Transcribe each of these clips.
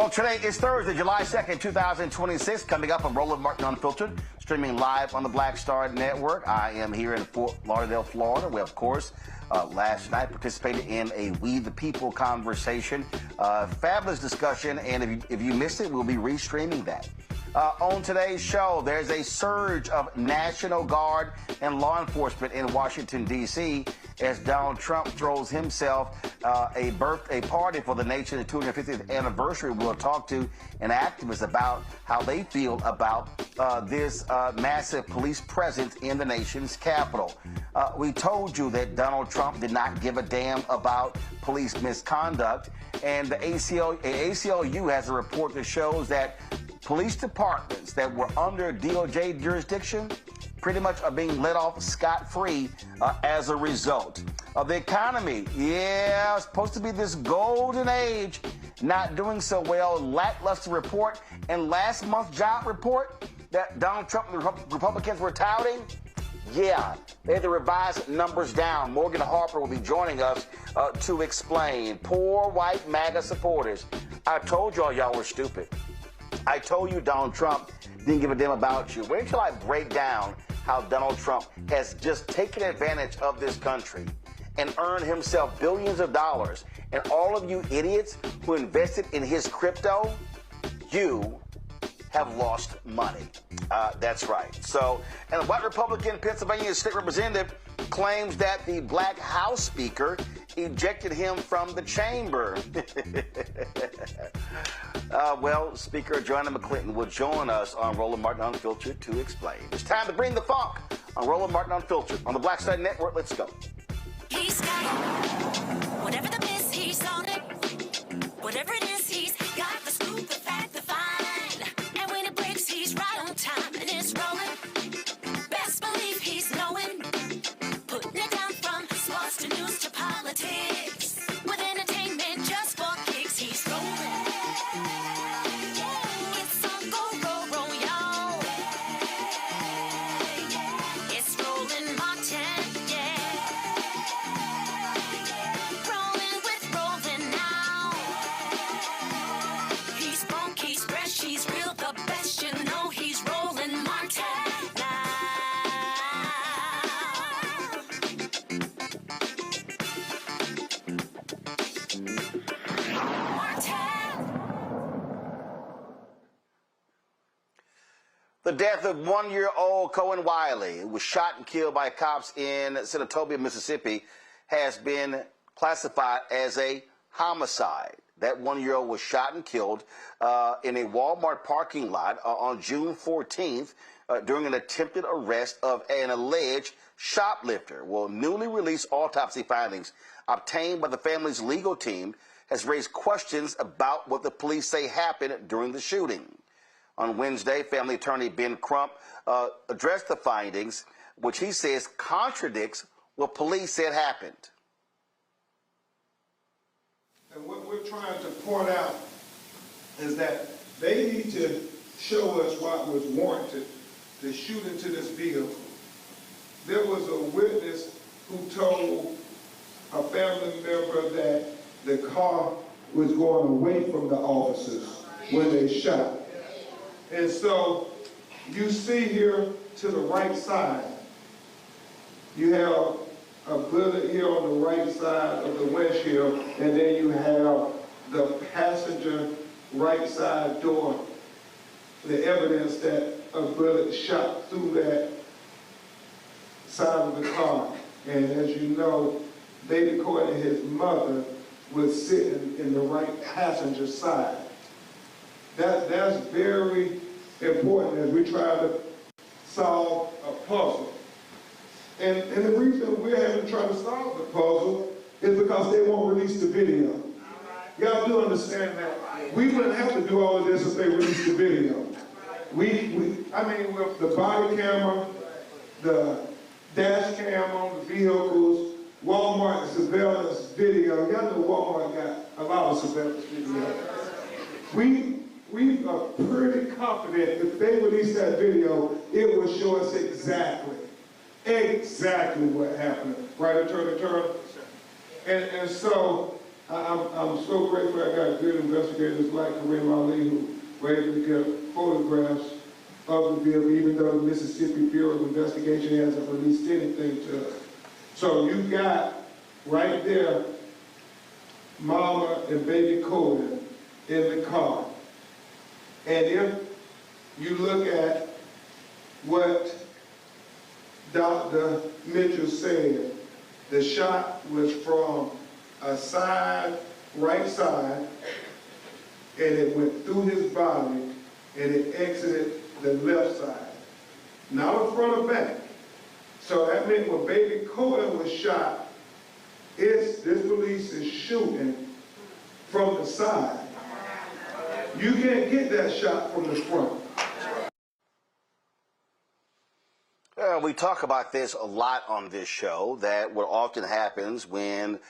Well, today is Thursday, July 2nd, 2026. Coming up on Roland Martin Unfiltered, streaming live on the Black Star Network. I am here in Fort Lauderdale, Florida, where, of course, last night participated in a We the People conversation. Fabulous discussion, and if you missed it, we'll be restreaming that. On today's show, there's a surge of National Guard and law enforcement in Washington, D.C. as Donald Trump throws himself a party for the nation's 250th anniversary. We'll talk to an activist about how they feel about this massive police presence in the nation's capital. We told you that Donald Trump did not give a damn about police misconduct, and the ACLU has a report that shows that police departments that were under DOJ jurisdiction pretty much are being let off scot-free as a result. The economy, it's supposed to be this golden age, not doing so well. Lackluster report. And last month's job report that Donald Trump and the Republicans were touting, they had to revise numbers down. Morgan Harper will be joining us to explain. Poor white MAGA supporters. I told y'all were stupid. I told you Donald Trump didn't give a damn about you. Wait until I break down how Donald Trump has just taken advantage of this country and earned himself billions of dollars. And all of you idiots who invested in his crypto, you have lost money. That's right. So, and a white Republican Pennsylvania state representative claims that the black House Speaker ejected him from the chamber. Well, Speaker Joanna McClinton will join us on Roland Martin Unfiltered to explain. It's time to bring the funk on Roland Martin Unfiltered on the Black Star Network. Let's go. He's got it. Whatever the miss, he's on it. Whatever it is, he's got the scoop, the fact, the fine. And when it breaks, he's right on time and it's rolling. Best believe he's knowing. Putting it down from sports to news to politics. With entertainment just for kicks, he's rolling. It's on go, y'all. It's Roland Martin, rolling with Roland now. He's funk, he's fresh, he's real, the best, you know he's Roland Martin now. The death of one-year-old Cohen Wiley, who was shot and killed by cops in Senatobia, Mississippi, has been classified as a homicide. That one-year-old was shot and killed in a Walmart parking lot on June 14th during an attempted arrest of an alleged shoplifter. Well, newly released autopsy findings obtained by the family's legal team has raised questions about what the police say happened during the shooting. On Wednesday, family attorney Ben Crump addressed the findings, which he says contradicts what police said happened. And what we're trying to point out is that they need to show us what was warranted to shoot into this vehicle. There was a witness who told a family member that the car was going away from the officers when they shot. And so you see here to the right side, you have a bullet here on the right side of the windshield, and then you have the passenger right side door, the evidence that a bullet shot through that side of the car. And as you know, baby Courtney, his mother, was sitting in the right passenger side. That's very important as we try to solve a puzzle. And the reason we're having to try to solve the puzzle is because they won't release the video. Y'all do understand that. We wouldn't have to do all of this if they released the video. I mean, with the body camera, the dash cam on the vehicles, Walmart surveillance video. Y'all know Walmart got a lot of surveillance video. We are pretty confident if they release that video, it will show us exactly what happened. Right, Attorney Turner? And so I'm so grateful I got good investigators like Kareem Ali who were able to get photographs of the vehicle, even though the Mississippi Bureau of Investigation hasn't released anything to us. So you got right there Mama and baby Coda in the car. And if you look at what Dr. Mitchell said, the shot was from a side, right side, and it went through his body, and it exited the left side. Not a front or back. So that meant when baby Coda was shot, this police is shooting from the side. You can't get that shot from the front. We talk about this a lot on this show, that what often happens when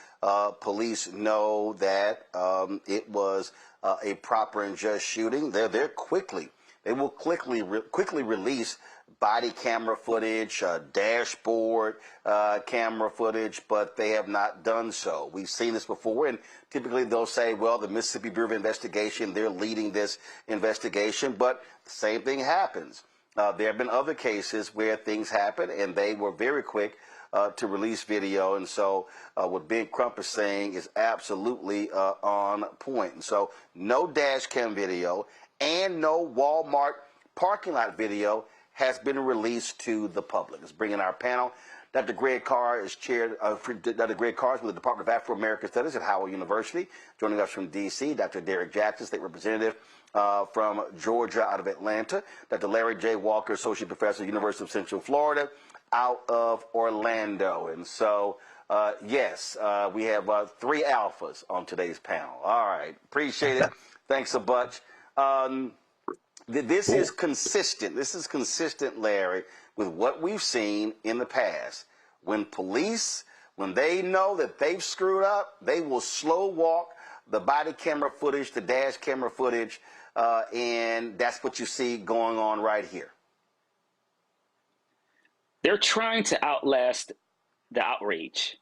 police know that it was a proper and just shooting, they will quickly release body camera footage, dashboard camera footage, but they have not done so. We've seen this before, and typically they'll say, well, the Mississippi Bureau of Investigation, they're leading this investigation, but the same thing happens. There have been other cases where things happen, and they were very quick to release video. And so what Big Crump is saying is absolutely on point. And so no dash cam video and no Walmart parking lot video has been released to the public. Let's bring in our panel. Dr. Greg Carr is chaired, Dr. Greg Carr is with the Department of Afro-American Studies at Howard University. Joining us from D.C., Dr. Derek Jackson, State Representative from Georgia out of Atlanta. Dr. Larry J. Walker, Associate Professor, University of Central Florida out of Orlando. And so, yes, we have 3 alphas on today's panel. All right. Appreciate it. Thanks a bunch. This is consistent. This is consistent, Larry, with what we've seen in the past. When police, when they know that they've screwed up, they will slow walk the body camera footage, the dash camera footage, and that's what you see going on right here. They're trying to outlast the outrage.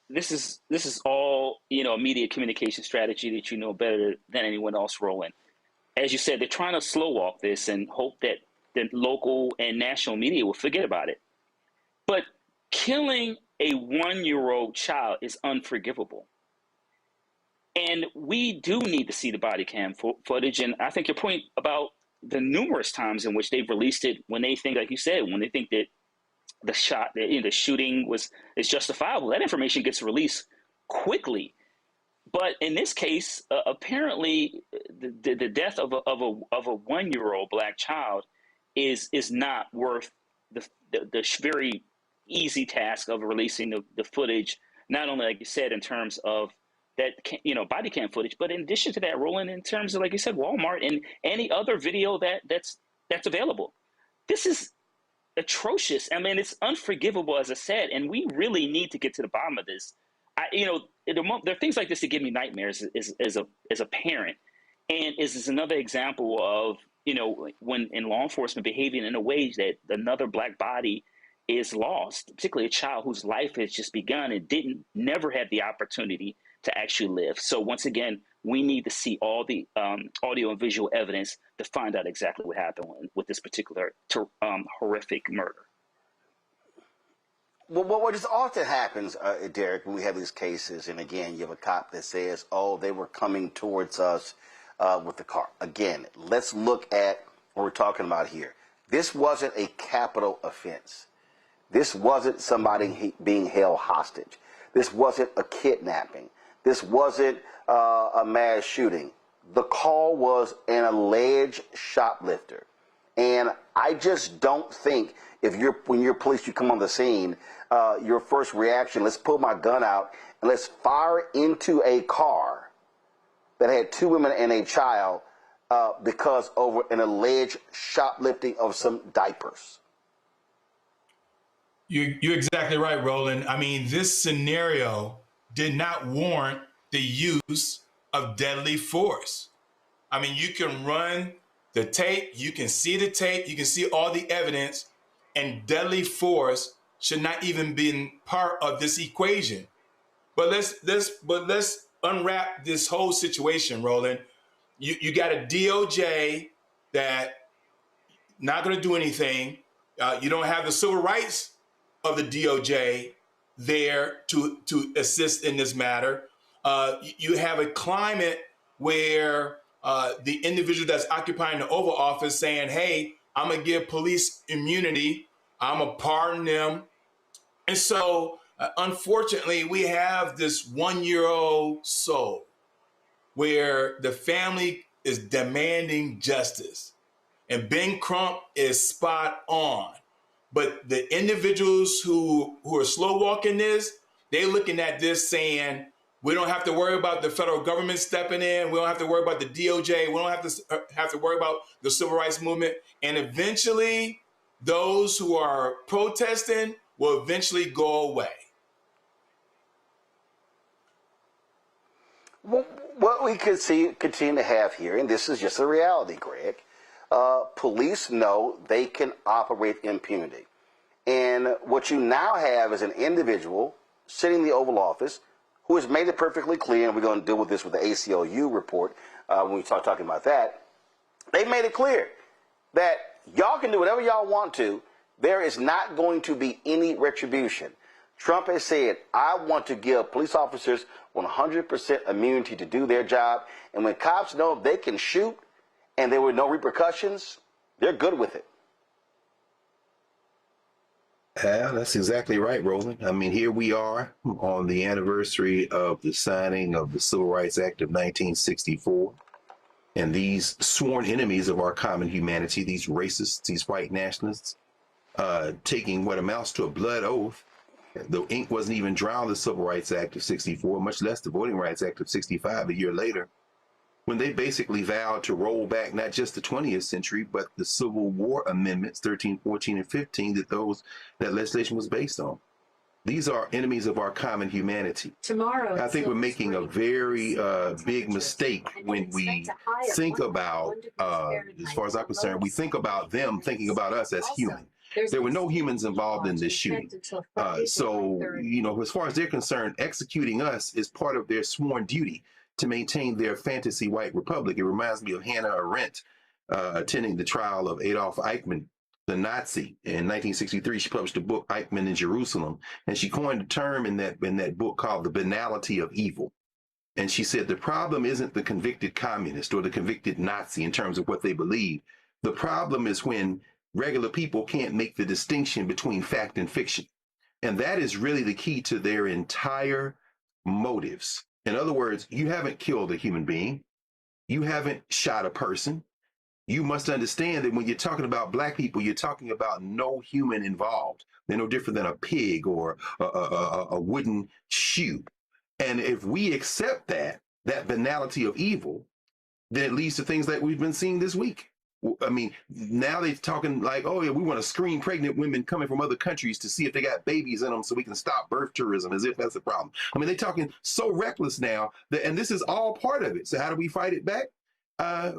This is all, a media communication strategy that you know better than anyone else, Roland. As you said, they're trying to slow walk this and hope that the local and national media will forget about it. But killing a 1-year-old child is unforgivable. And we do need to see the body cam footage. And I think your point about the numerous times in which they've released it, when they think, like you said, when they think that the shooting is justifiable, that information gets released quickly. But in this case, apparently, the death of a 1-year-old black child is not worth the very easy task of releasing the footage. Not only, like you said, in terms of that body cam footage, but in addition to that, Roland, in terms of, like you said, Walmart and any other video that's available. This is atrocious. I mean, it's unforgivable, as I said, and we really need to get to the bottom of this. There are things like this that give me nightmares as a parent, and is another example of when in law enforcement behaving in a way that another black body is lost, particularly a child whose life has just begun and never had the opportunity to actually live. So once again, we need to see all the audio and visual evidence to find out exactly what happened with this particular horrific murder. Well, what just often happens, Derek, when we have these cases, and again, you have a cop that says, oh, they were coming towards us with the car. Again, let's look at what we're talking about here. This wasn't a capital offense. This wasn't somebody being held hostage. This wasn't a kidnapping. This wasn't a mass shooting. The call was an alleged shoplifter. And I just don't think when you're police, you come on the scene, your first reaction, let's pull my gun out and let's fire into a car that had 2 women and a child because over an alleged shoplifting of some diapers. You're exactly right, Roland. I mean, this scenario did not warrant the use of deadly force. I mean, you can run the tape, you can see the tape, you can see all the evidence, and deadly force should not even be part of this equation. But let's unwrap this whole situation, Roland. You got a DOJ that not going to do anything. You don't have the civil rights of the DOJ there to assist in this matter. You have a climate where the individual that's occupying the Oval Office saying, hey, I'm going to give police immunity. I'm going to pardon them. And so, unfortunately, we have this 1-year-old soul where the family is demanding justice. And Ben Crump is spot on. But the individuals who are slow walking this, they're looking at this saying, we don't have to worry about the federal government stepping in. We don't have to worry about the DOJ. We don't have to worry about the civil rights movement. And eventually, those who are protesting will eventually go away. Well, what we could continue to have here, and this is just a reality, Greg, police know they can operate impunity. And what you now have is an individual sitting in the Oval Office who has made it perfectly clear, and we're going to deal with this with the ACLU report when we start talking about that. They made it clear that y'all can do whatever y'all want to. There is not going to be any retribution. Trump has said, I want to give police officers 100% immunity to do their job. And when cops know they can shoot and there were no repercussions, they're good with it. Yeah, that's exactly right, Roland. I mean, here we are on the anniversary of the signing of the Civil Rights Act of 1964. And these sworn enemies of our common humanity, these racists, these white nationalists, taking what amounts to a blood oath. The ink wasn't even dry on the Civil Rights Act of 64, much less the Voting Rights Act of 65 a year later, when they basically vowed to roll back not just the 20th century, but the Civil War amendments, 13, 14, and 15, that legislation was based on. These are enemies of our common humanity. Tomorrow, I think we're making a very big mistake when we think about, as far as I'm concerned, we think about them thinking about us as human. There were no humans involved in this shooting. So, you know, as far as they're concerned, executing us is part of their sworn duty to maintain their fantasy white republic. It reminds me of Hannah Arendt attending the trial of Adolf Eichmann, the Nazi. In 1963, she published a book, Eichmann in Jerusalem, and she coined a term in that book called the banality of evil. And she said the problem isn't the convicted communist or the convicted Nazi in terms of what they believe. The problem is when regular people can't make the distinction between fact and fiction. And that is really the key to their entire motives. In other words, you haven't killed a human being. You haven't shot a person. You must understand that when you're talking about black people, you're talking about no human involved. They're no different than a pig or a wooden shoe. And if we accept that banality of evil, then it leads to things like we've been seeing this week. I mean, now they're talking like, oh, yeah, we want to screen pregnant women coming from other countries to see if they got babies in them so we can stop birth tourism, as if that's a problem. I mean, they're talking so reckless now, and this is all part of it. So how do we fight it back?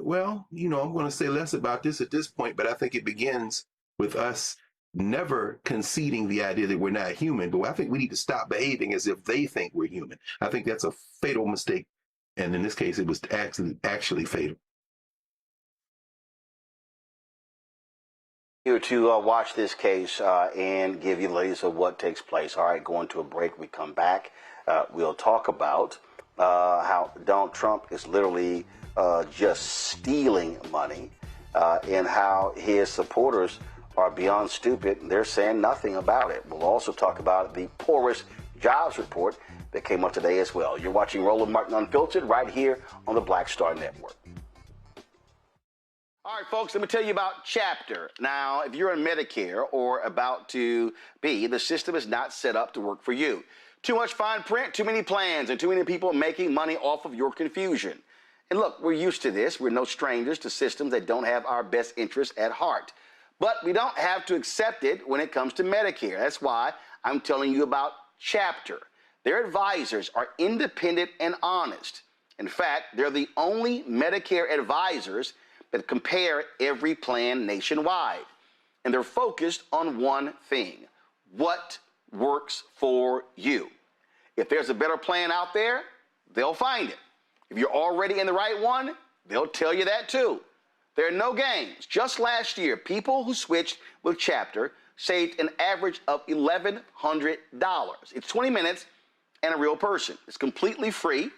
Well, you know, I'm going to say less about this at this point, but I think it begins with us never conceding the idea that we're not human. But I think we need to stop behaving as if they think we're human. I think that's a fatal mistake. And in this case, it was actually fatal. Here to watch this case and give you the latest of what takes place. All right, going to a break. We come back. We'll talk about how Donald Trump is literally just stealing money and how his supporters are beyond stupid. They're saying nothing about it. We'll also talk about the poorest jobs report that came up today as well. You're watching Roland Martin Unfiltered right here on the Black Star Network. All right, folks, let me tell you about Chapter. Now, if you're on Medicare or about to be, the system is not set up to work for you. Too much fine print, too many plans, and too many people making money off of your confusion. And look, we're used to this. We're no strangers to systems that don't have our best interests at heart. But we don't have to accept it when it comes to Medicare. That's why I'm telling you about Chapter. Their advisors are independent and honest. In fact, they're the only Medicare advisors that compare every plan nationwide. And they're focused on one thing: what works for you. If there's a better plan out there, they'll find it. If you're already in the right one, they'll tell you that too. There are no games. Just last year, people who switched with Chapter saved an average of $1,100. It's 20 minutes and a real person. It's completely free.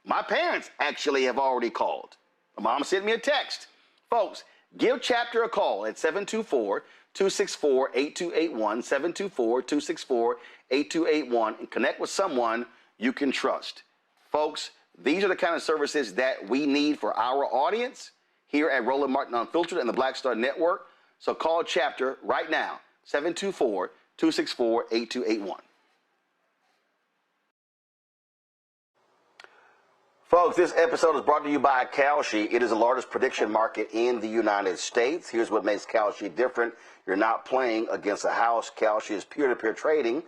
My parents actually have already called. My mom sent me a text. Folks, give Chapter a call at 724-264-8281, 724-264-8281, and connect with someone you can trust. Folks, these are the kind of services that we need for our audience here at Roland Martin Unfiltered and the Black Star Network. So call Chapter right now, 724-264-8281. Folks, this episode is brought to you by Kalshi. It is the largest prediction market in the United States. Here's what makes Kalshi different. You're not playing against a house. Kalshi is peer-to-peer trading.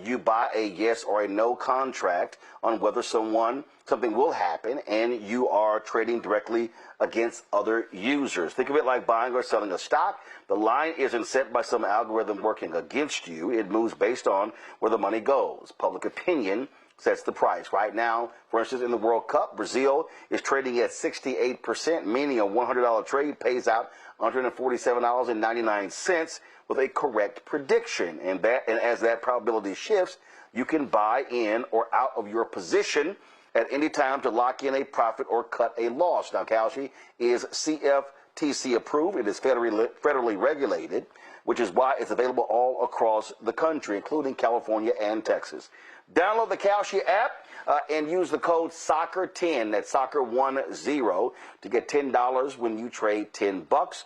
You buy a yes or a no contract on whether something will happen, and you are trading directly against other users. Think of it like buying or selling a stock. The line isn't set by some algorithm working against you. It moves based on where the money goes. Public opinion sets the price. Right now, for instance, in the World Cup, Brazil is trading at 68%, meaning a $100 trade pays out $147.99 with a correct prediction. And as that probability shifts, you can buy in or out of your position at any time to lock in a profit or cut a loss. Now, Kalshi is CFTC approved. It is federally regulated, which is why it's available all across the country, including California and Texas. Download the Kalshi app and use the code SOCCER10, that's SOCCER10, to get $10 when you trade $10.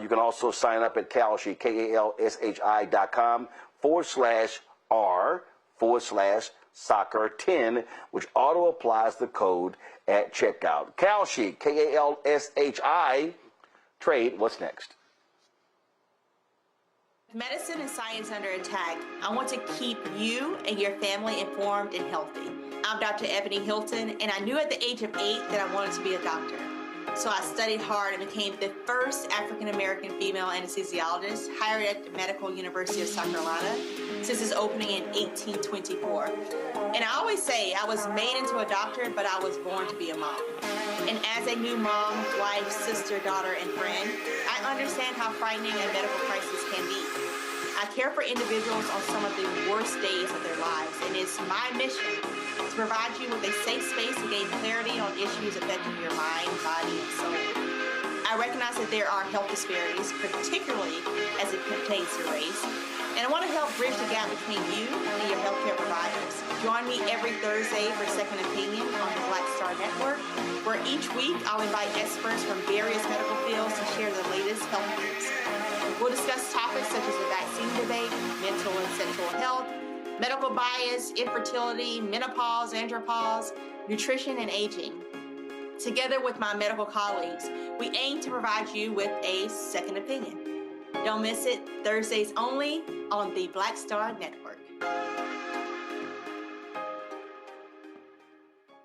You can also sign up at Kalshi, KALSHI.com/R/SOCCER10, which auto applies the code at checkout. Kalshi, KALSHI, trade. What's next? Medicine and science under attack. I want to keep you and your family informed and healthy. I'm Dr. Ebony Hilton, and I knew at the age of 8 that I wanted to be a doctor. So I studied hard and became the first African-American female anesthesiologist hired at the Medical University of South Carolina since its opening in 1824. And I always say I was made into a doctor, but I was born to be a mom. And as a new mom, wife, sister, daughter, and friend, I understand how frightening a medical crisis can be. I care for individuals on some of the worst days of their lives, and it's my mission to provide you with a safe space to gain clarity on issues affecting your mind, body, and soul. I recognize that there are health disparities, particularly as it pertains to race, and I want to help bridge the gap between you and your healthcare providers. Join me every Thursday for Second Opinion on the Black Star Network, where each week I'll invite experts from various medical fields to share the latest health news. We'll discuss topics such as the vaccine debate, mental and sexual health, medical bias, infertility, menopause, andropause, nutrition, and aging. Together with my medical colleagues, we aim to provide you with a second opinion. Don't miss it, Thursdays only on the Black Star Network.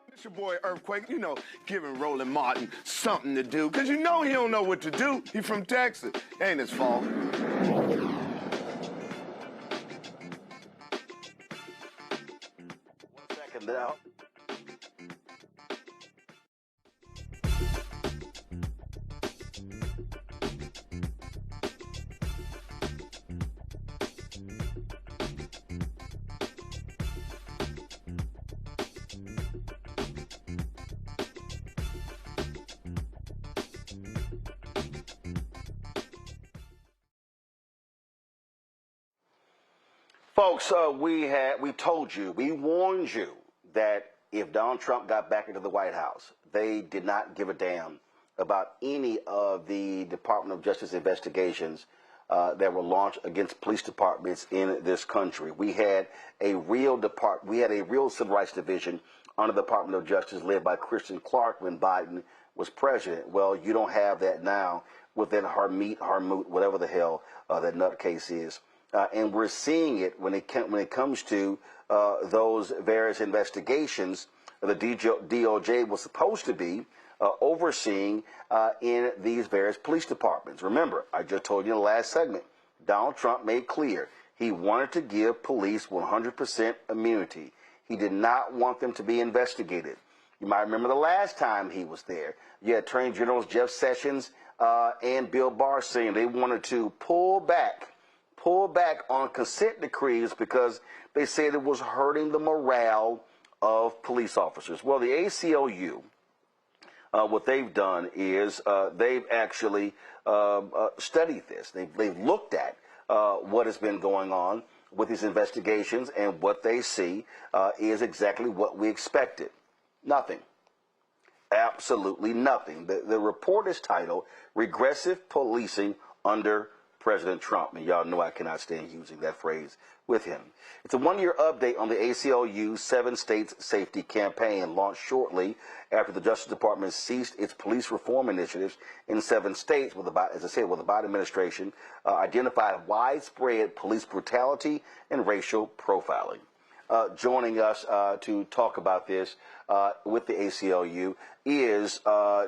It's your boy Earthquake, giving Roland Martin something to do, because he don't know what to do. He from Texas. Ain't his fault. 1 second now. Folks, we told you, we warned you that if Donald Trump got back into the White House, they did not give a damn about any of the Department of Justice investigations that were launched against police departments in this country. We had a real civil rights division under the Department of Justice led by Christian Clark when Biden was president. Well, you don't have that now within Harmoot, whatever the hell that nutcase is. And we're seeing it when it comes to those various investigations the DOJ was supposed to be overseeing in these various police departments. Remember, I just told you in the last segment, Donald Trump made clear he wanted to give police 100% immunity. He did not want them to be investigated. You might remember the last time he was there. You had Attorney Generals Jeff Sessions and Bill Barr saying they wanted to pull back on consent decrees because they said it was hurting the morale of police officers. Well, the ACLU, what they've done is they've actually studied this. They've looked at what has been going on with these investigations, and what they see is exactly what we expected. Nothing. Absolutely nothing. The report is titled Regressive Policing Under President Trump. And y'all know I cannot stand using that phrase with him. It's a one-year update on the ACLU's 7 states safety campaign, launched shortly after the Justice Department ceased its police reform initiatives in 7 states, with as I said, with the Biden administration identified widespread police brutality and racial profiling. Joining us to talk about this with the ACLU is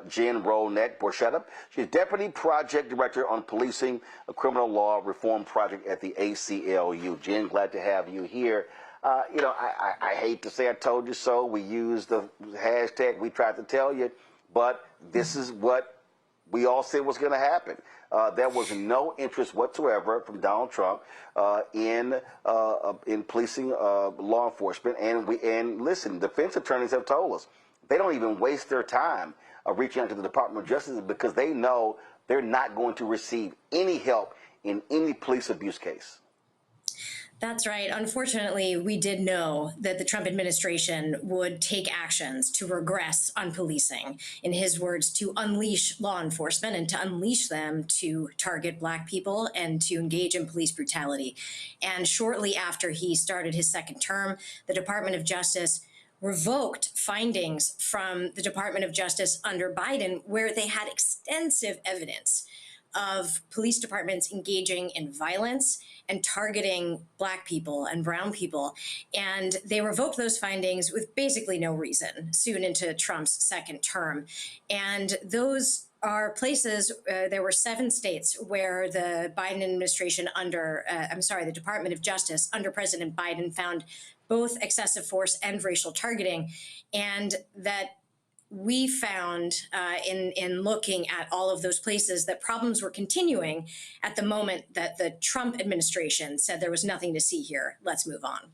Jen Rollneck-Borchetta. She's Deputy Project Director on Policing, a Criminal Law Reform Project at the ACLU. Jen, glad to have you here. I hate to say I told you so. We used the hashtag, we tried to tell you, but this is what we all said was going to happen. There was no interest whatsoever from Donald Trump in policing law enforcement, and listen, defense attorneys have told us they don't even waste their time reaching out to the Department of Justice because they know they're not going to receive any help in any police abuse case. That's right. Unfortunately, we did know that the Trump administration would take actions to regress on policing. In his words, to unleash law enforcement and to unleash them to target Black people and to engage in police brutality. And shortly after he started his second term, the Department of Justice revoked findings from the Department of Justice under Biden, where they had extensive evidence of police departments engaging in violence and targeting Black people and brown people. And they revoked those findings with basically no reason soon into Trump's second term. And those are places, there were 7 states where the Biden administration the Department of Justice under President Biden found both excessive force and racial targeting. And that we found in looking at all of those places that problems were continuing at the moment that the Trump administration said there was nothing to see here. Let's move on.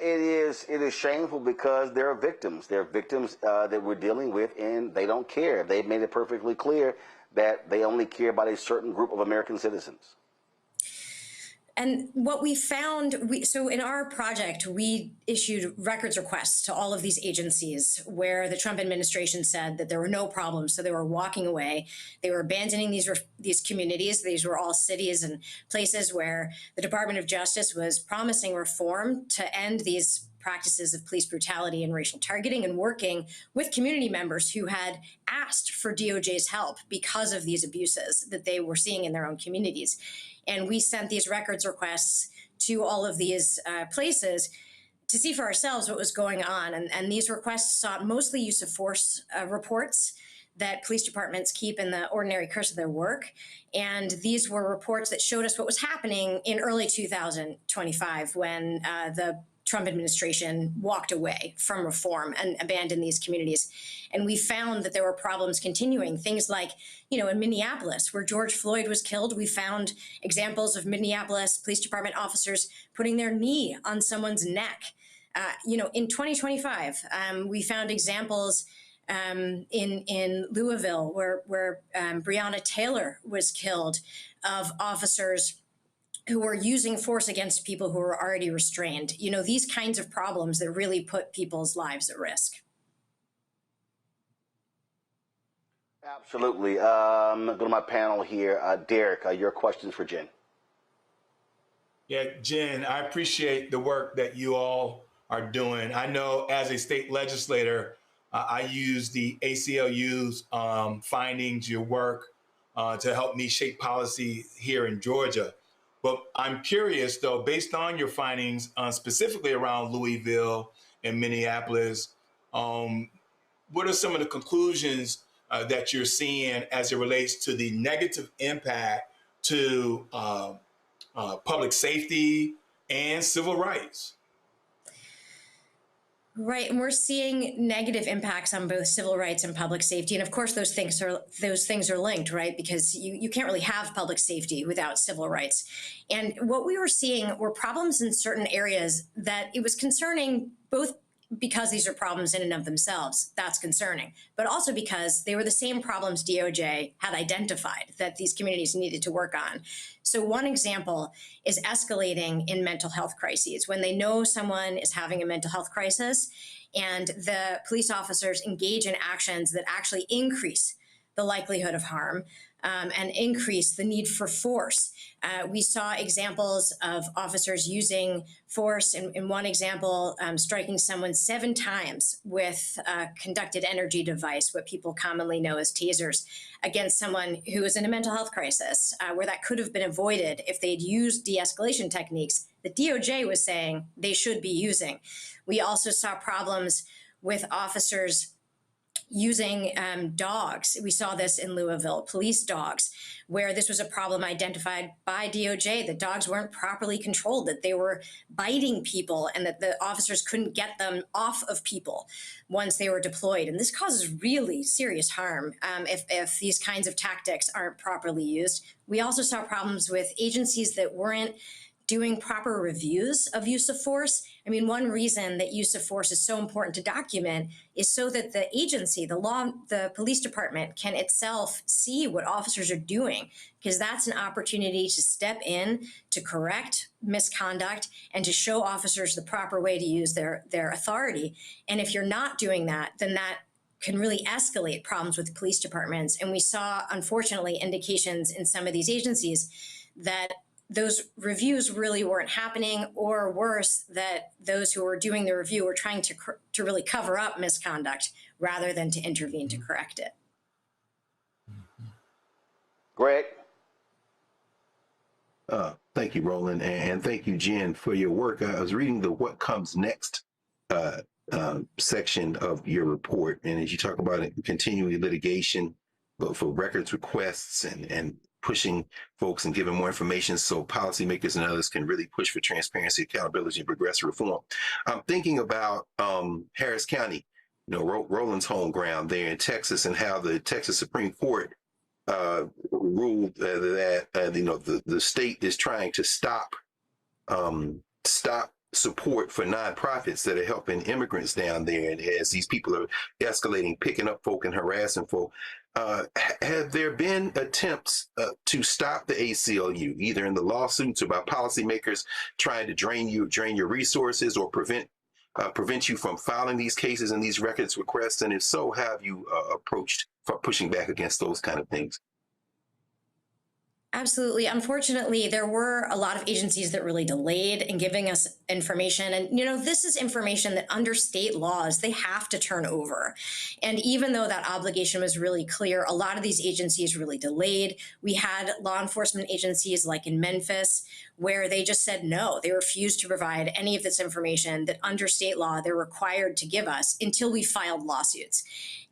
It is shameful because there are victims. There are victims that we're dealing with, and they don't care. They've made it perfectly clear that they only care about a certain group of American citizens. And what we found, so in our project, we issued records requests to all of these agencies where the Trump administration said that there were no problems. So they were walking away. They were abandoning these communities. These were all cities and places where the Department of Justice was promising reform to end these practices of police brutality and racial targeting, and working with community members who had asked for DOJ's help because of these abuses that they were seeing in their own communities. And we sent these records requests to all of these places to see for ourselves what was going on. And these requests sought mostly use of force reports that police departments keep in the ordinary course of their work. And these were reports that showed us what was happening in early 2025 when the Trump administration walked away from reform and abandoned these communities. And we found that there were problems continuing. Things like, in Minneapolis, where George Floyd was killed, we found examples of Minneapolis Police Department officers putting their knee on someone's neck. In 2025, we found examples in Louisville where Breonna Taylor was killed, of officers who were using force against people who were already restrained. These kinds of problems that really put people's lives at risk. Absolutely. Go to my panel here. Derek, your questions for Jen. Yeah, Jen, I appreciate the work that you all are doing. I know as a state legislator, I use the ACLU's findings, your work, to help me shape policy here in Georgia. But I'm curious, though, based on your findings, specifically around Louisville and Minneapolis, what are some of the conclusions that you're seeing as it relates to the negative impact to public safety, and civil rights. Right, and we're seeing negative impacts on both civil rights and public safety, and of course those things are linked, right? Because you can't really have public safety without civil rights. And what we were seeing were problems in certain areas that it was concerning, both because these are problems in and of themselves, that's concerning, but also because they were the same problems DOJ had identified that these communities needed to work on. So one example is escalating in mental health crises. When they know someone is having a mental health crisis and the police officers engage in actions that actually increase the likelihood of harm and increase the need for force. We saw examples of officers using force. In one example, striking someone 7 times with a conducted energy device, what people commonly know as tasers, against someone who was in a mental health crisis, where that could have been avoided if they'd used de-escalation techniques that DOJ was saying they should be using. We also saw problems with officers using dogs. We saw this in Louisville, police dogs, where this was a problem identified by DOJ, that dogs weren't properly controlled, that they were biting people, and that the officers couldn't get them off of people once they were deployed. And this causes really serious harm if these kinds of tactics aren't properly used. We also saw problems with agencies that weren't doing proper reviews of use of force. I mean, one reason that use of force is so important to document is so that the agency, the police department can itself see what officers are doing, because that's an opportunity to step in, to correct misconduct, and to show officers the proper way to use their authority. And if you're not doing that, then that can really escalate problems with police departments. And we saw, unfortunately, indications in some of these agencies that those reviews really weren't happening, or worse, that those who were doing the review were trying to really cover up misconduct rather than to intervene to correct it. Greg? Thank you, Roland, and thank you, Jen, for your work. I was reading the What Comes Next section of your report, and as you talk about it, continuing litigation, but for records requests and pushing folks and giving more information so policymakers and others can really push for transparency, accountability, and progressive reform. I'm thinking about Harris County, Roland's home ground there in Texas, and how the Texas Supreme Court ruled that the state is trying to stop support for nonprofits that are helping immigrants down there, and as these people are escalating, picking up folk and harassing folk. Have there been attempts to stop the ACLU, either in the lawsuits or by policymakers trying to drain your resources, or prevent you from filing these cases and these records requests? And if so, have you approached pushing back against those kind of things? Absolutely. Unfortunately, there were a lot of agencies that really delayed in giving us information. And, this is information that under state laws, they have to turn over. And even though that obligation was really clear, a lot of these agencies really delayed. We had law enforcement agencies like in Memphis, where they just said no. They refused to provide any of this information that under state law they're required to give us until we filed lawsuits.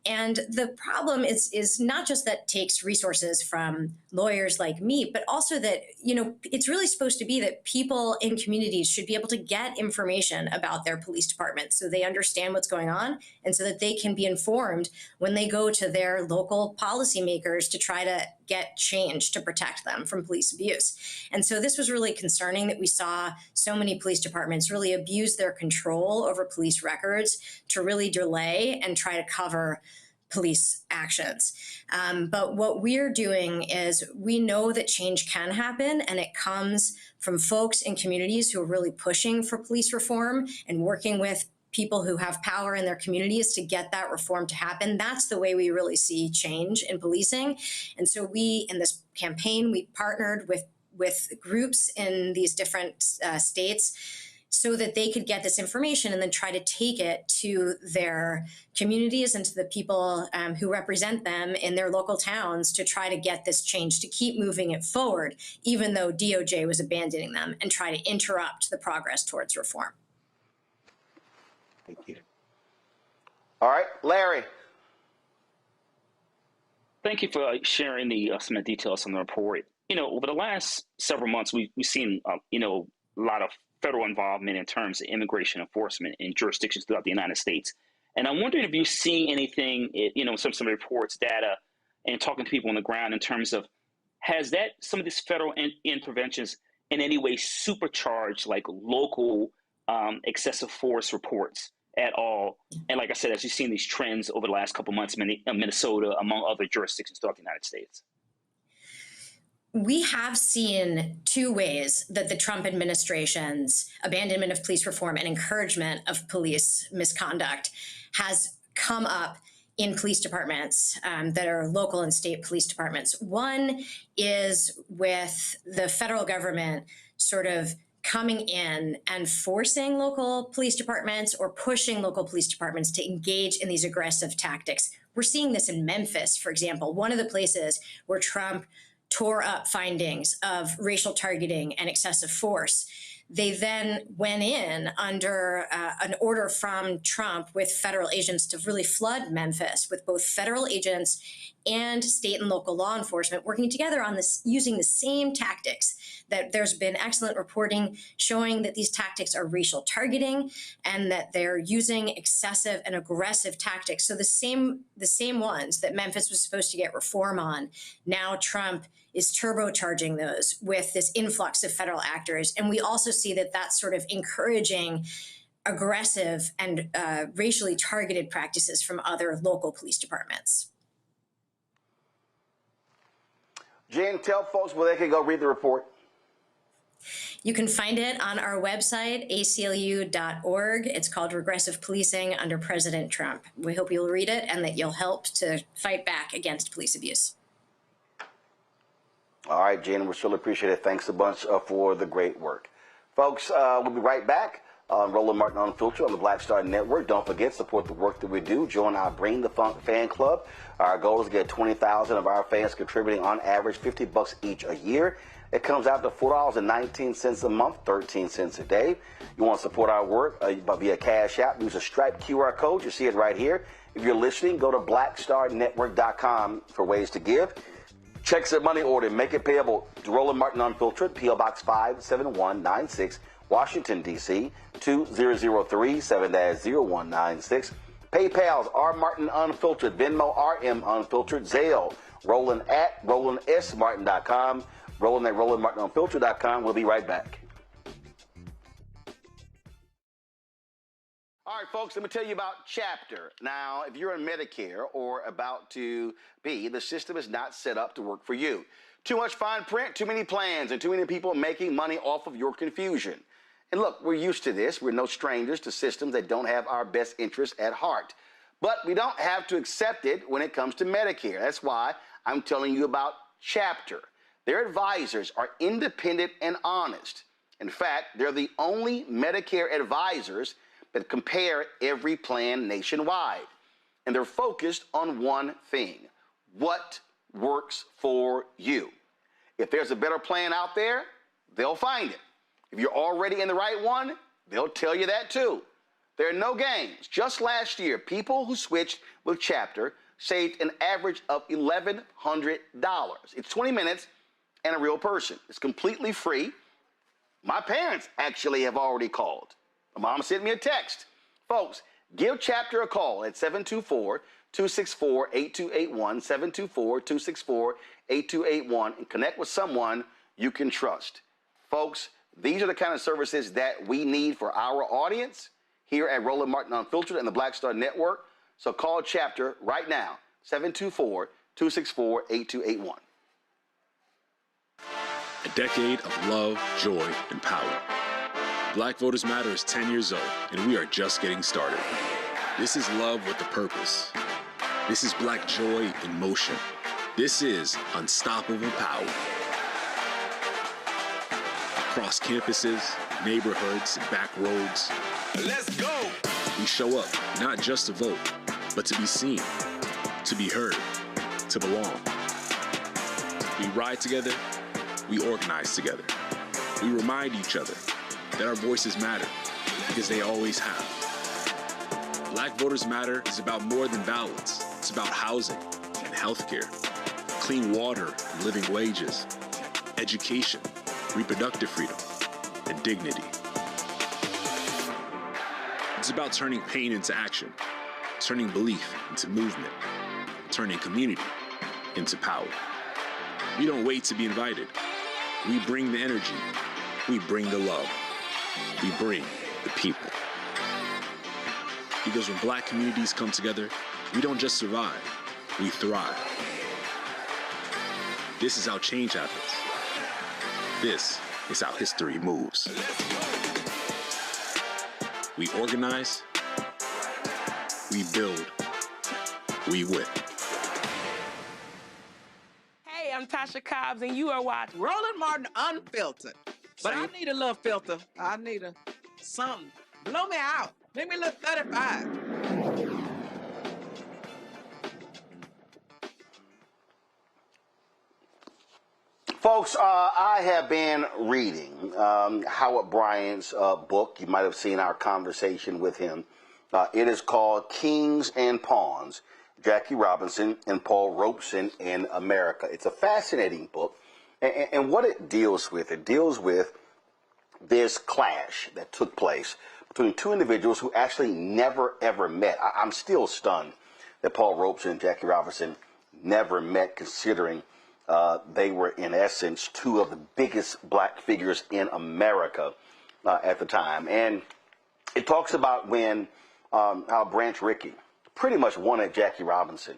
And the problem is not just that takes resources from lawyers like me, but also that, it's really supposed to be that people in communities should be able to get information about their police department so they understand what's going on, and so that they can be informed when they go to their local policymakers to try to get change to protect them from police abuse. And so this was really concerning that we saw so many police departments really abuse their control over police records to really delay and try to cover police actions. But what we're doing is we know that change can happen, and it comes from folks in communities who are really pushing for police reform and working with people who have power in their communities to get that reform to happen. That's the way we really see change in policing. And so we, in this campaign, we partnered with groups in these different states so that they could get this information and then try to take it to their communities and to the people who represent them in their local towns to try to get this change, to keep moving it forward, even though DOJ was abandoning them, and try to interrupt the progress towards reform. Thank you. All right, Larry. Thank you for sharing some of the details on the report. Over the last several months, we've seen, a lot of federal involvement in terms of immigration enforcement in jurisdictions throughout the United States. And I'm wondering if you're seeing anything, some reports, data, and talking to people on the ground in terms of, has that some of these federal interventions in any way supercharged like local excessive force reports at all? And like I said, as you've seen these trends over the last couple of months, Minnesota, among other jurisdictions throughout the United States. We have seen two ways that the Trump administration's abandonment of police reform and encouragement of police misconduct has come up in police departments that are local and state police departments. One is with the federal government sort of coming in and forcing local police departments or pushing local police departments to engage in these aggressive tactics. We're seeing this in Memphis, for example, one of the places where Trump tore up findings of racial targeting and excessive force. They then went in under an order from Trump with federal agents to really flood Memphis with both federal agents and state and local law enforcement working together on this, using the same tactics. That there's been excellent reporting showing that these tactics are racial targeting and that they're using excessive and aggressive tactics. So the same ones that Memphis was supposed to get reform on, now Trump is turbocharging those with this influx of federal actors. And we also see that that's sort of encouraging aggressive and racially targeted practices from other local police departments. Jen, tell folks where they can go read the report. You can find it on our website, aclu.org. It's called Regressive Policing Under President Trump. We hope you'll read it and that you'll help to fight back against police abuse. All right, Jen, we surely appreciate it. Thanks a bunch for the great work. Folks, we'll be right back on Roland Martin Unfiltered on the Black Star Network. Don't forget, support the work that we do. Join our Bring the Funk fan club. Our goal is to get 20,000 of our fans contributing on average $50 each a year. It comes out to $4.19 a month, 13 cents a day. You want to support our work via Cash App. Use a striped QR code. You see it right here. If you're listening, go to blackstarnetwork.com for ways to give. Checks and money order, make it payable to Roland Martin Unfiltered, P.O. Box 57196, Washington, D.C., 2003 7-0196. PayPal's R. Martin Unfiltered, Venmo RM Unfiltered, Zelle, Roland at RolandSMartin.com, Roland at RolandMartinUnfiltered.com. We'll be right back. All right, folks, let me tell you about Chapter. Now, if you're on Medicare or about to be, the system is not set up to work for you. Too much fine print, too many plans, and too many people making money off of your confusion. And look, we're used to this. We're no strangers to systems that don't have our best interests at heart. But we don't have to accept it when it comes to Medicare. That's why I'm telling you about Chapter. Their advisors are independent and honest. In fact, they're the only Medicare advisors that compare every plan nationwide. And they're focused on one thing: what works for you. If there's a better plan out there, they'll find it. If you're already in the right one, they'll tell you that too. There are no games. Just last year, people who switched with Chapter saved an average of $1,100. It's 20 minutes and a real person. It's completely free. My parents actually have already called. My mom sent me a text. Folks, give Chapter a call at 724-264-8281, 724-264-8281, and connect with someone you can trust. Folks, these are the kind of services that we need for our audience here at Roland Martin Unfiltered and the Black Star Network. So call Chapter right now, 724-264-8281. A decade of love, joy, and power. Black Voters Matter is 10 years old, and we are just getting started. This is love with a purpose. This is Black joy in motion. This is unstoppable power. Across campuses, neighborhoods, and back roads. Let's go! We show up not just to vote, but to be seen, to be heard, to belong. We ride together, we organize together. We remind each other that our voices matter, because they always have. Black Voters Matter is about more than ballots. It's about housing and healthcare, clean water and living wages, education, reproductive freedom, and dignity. It's about turning pain into action, turning belief into movement, turning community into power. We don't wait to be invited. We bring the energy. We bring the love. We bring the people. Because when Black communities come together, we don't just survive, we thrive. This is how change happens. This is how history moves. We organize, we build, we win. Hey, I'm Tasha Cobbs, and you are watching Roland Martin Unfiltered. But I need a little filter. I need something. Blow me out. Make me look 35. Folks, I have been reading Howard Bryant's book. You might have seen our conversation with him. It is called Kings and Pawns, Jackie Robinson and Paul Robeson in America. It's a fascinating book. And what it deals with this clash that took place between two individuals who actually never, ever met. I'm still stunned that Paul Robeson and Jackie Robinson never met, considering they were, in essence, two of the biggest Black figures in America at the time. And it talks about when how Branch Rickey pretty much wanted Jackie Robinson,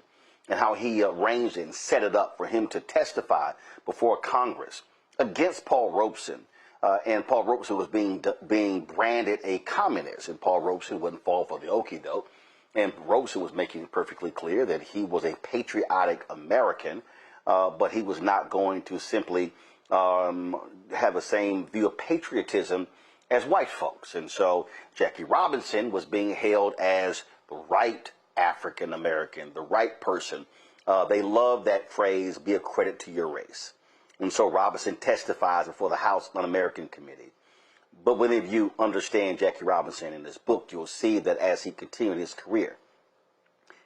and how he arranged and set it up for him to testify before Congress against Paul Robeson. And Paul Robeson was being branded a communist, and Paul Robeson wouldn't fall for the okie doke. And Robeson was making it perfectly clear that he was a patriotic American, but he was not going to simply have the same view of patriotism as white folks. And so Jackie Robinson was being hailed as the right African American, the right person. They love that phrase, be a credit to your race. And so Robinson testifies before the House Un-American Committee. But when you understand Jackie Robinson in this book, you'll see that as he continued his career,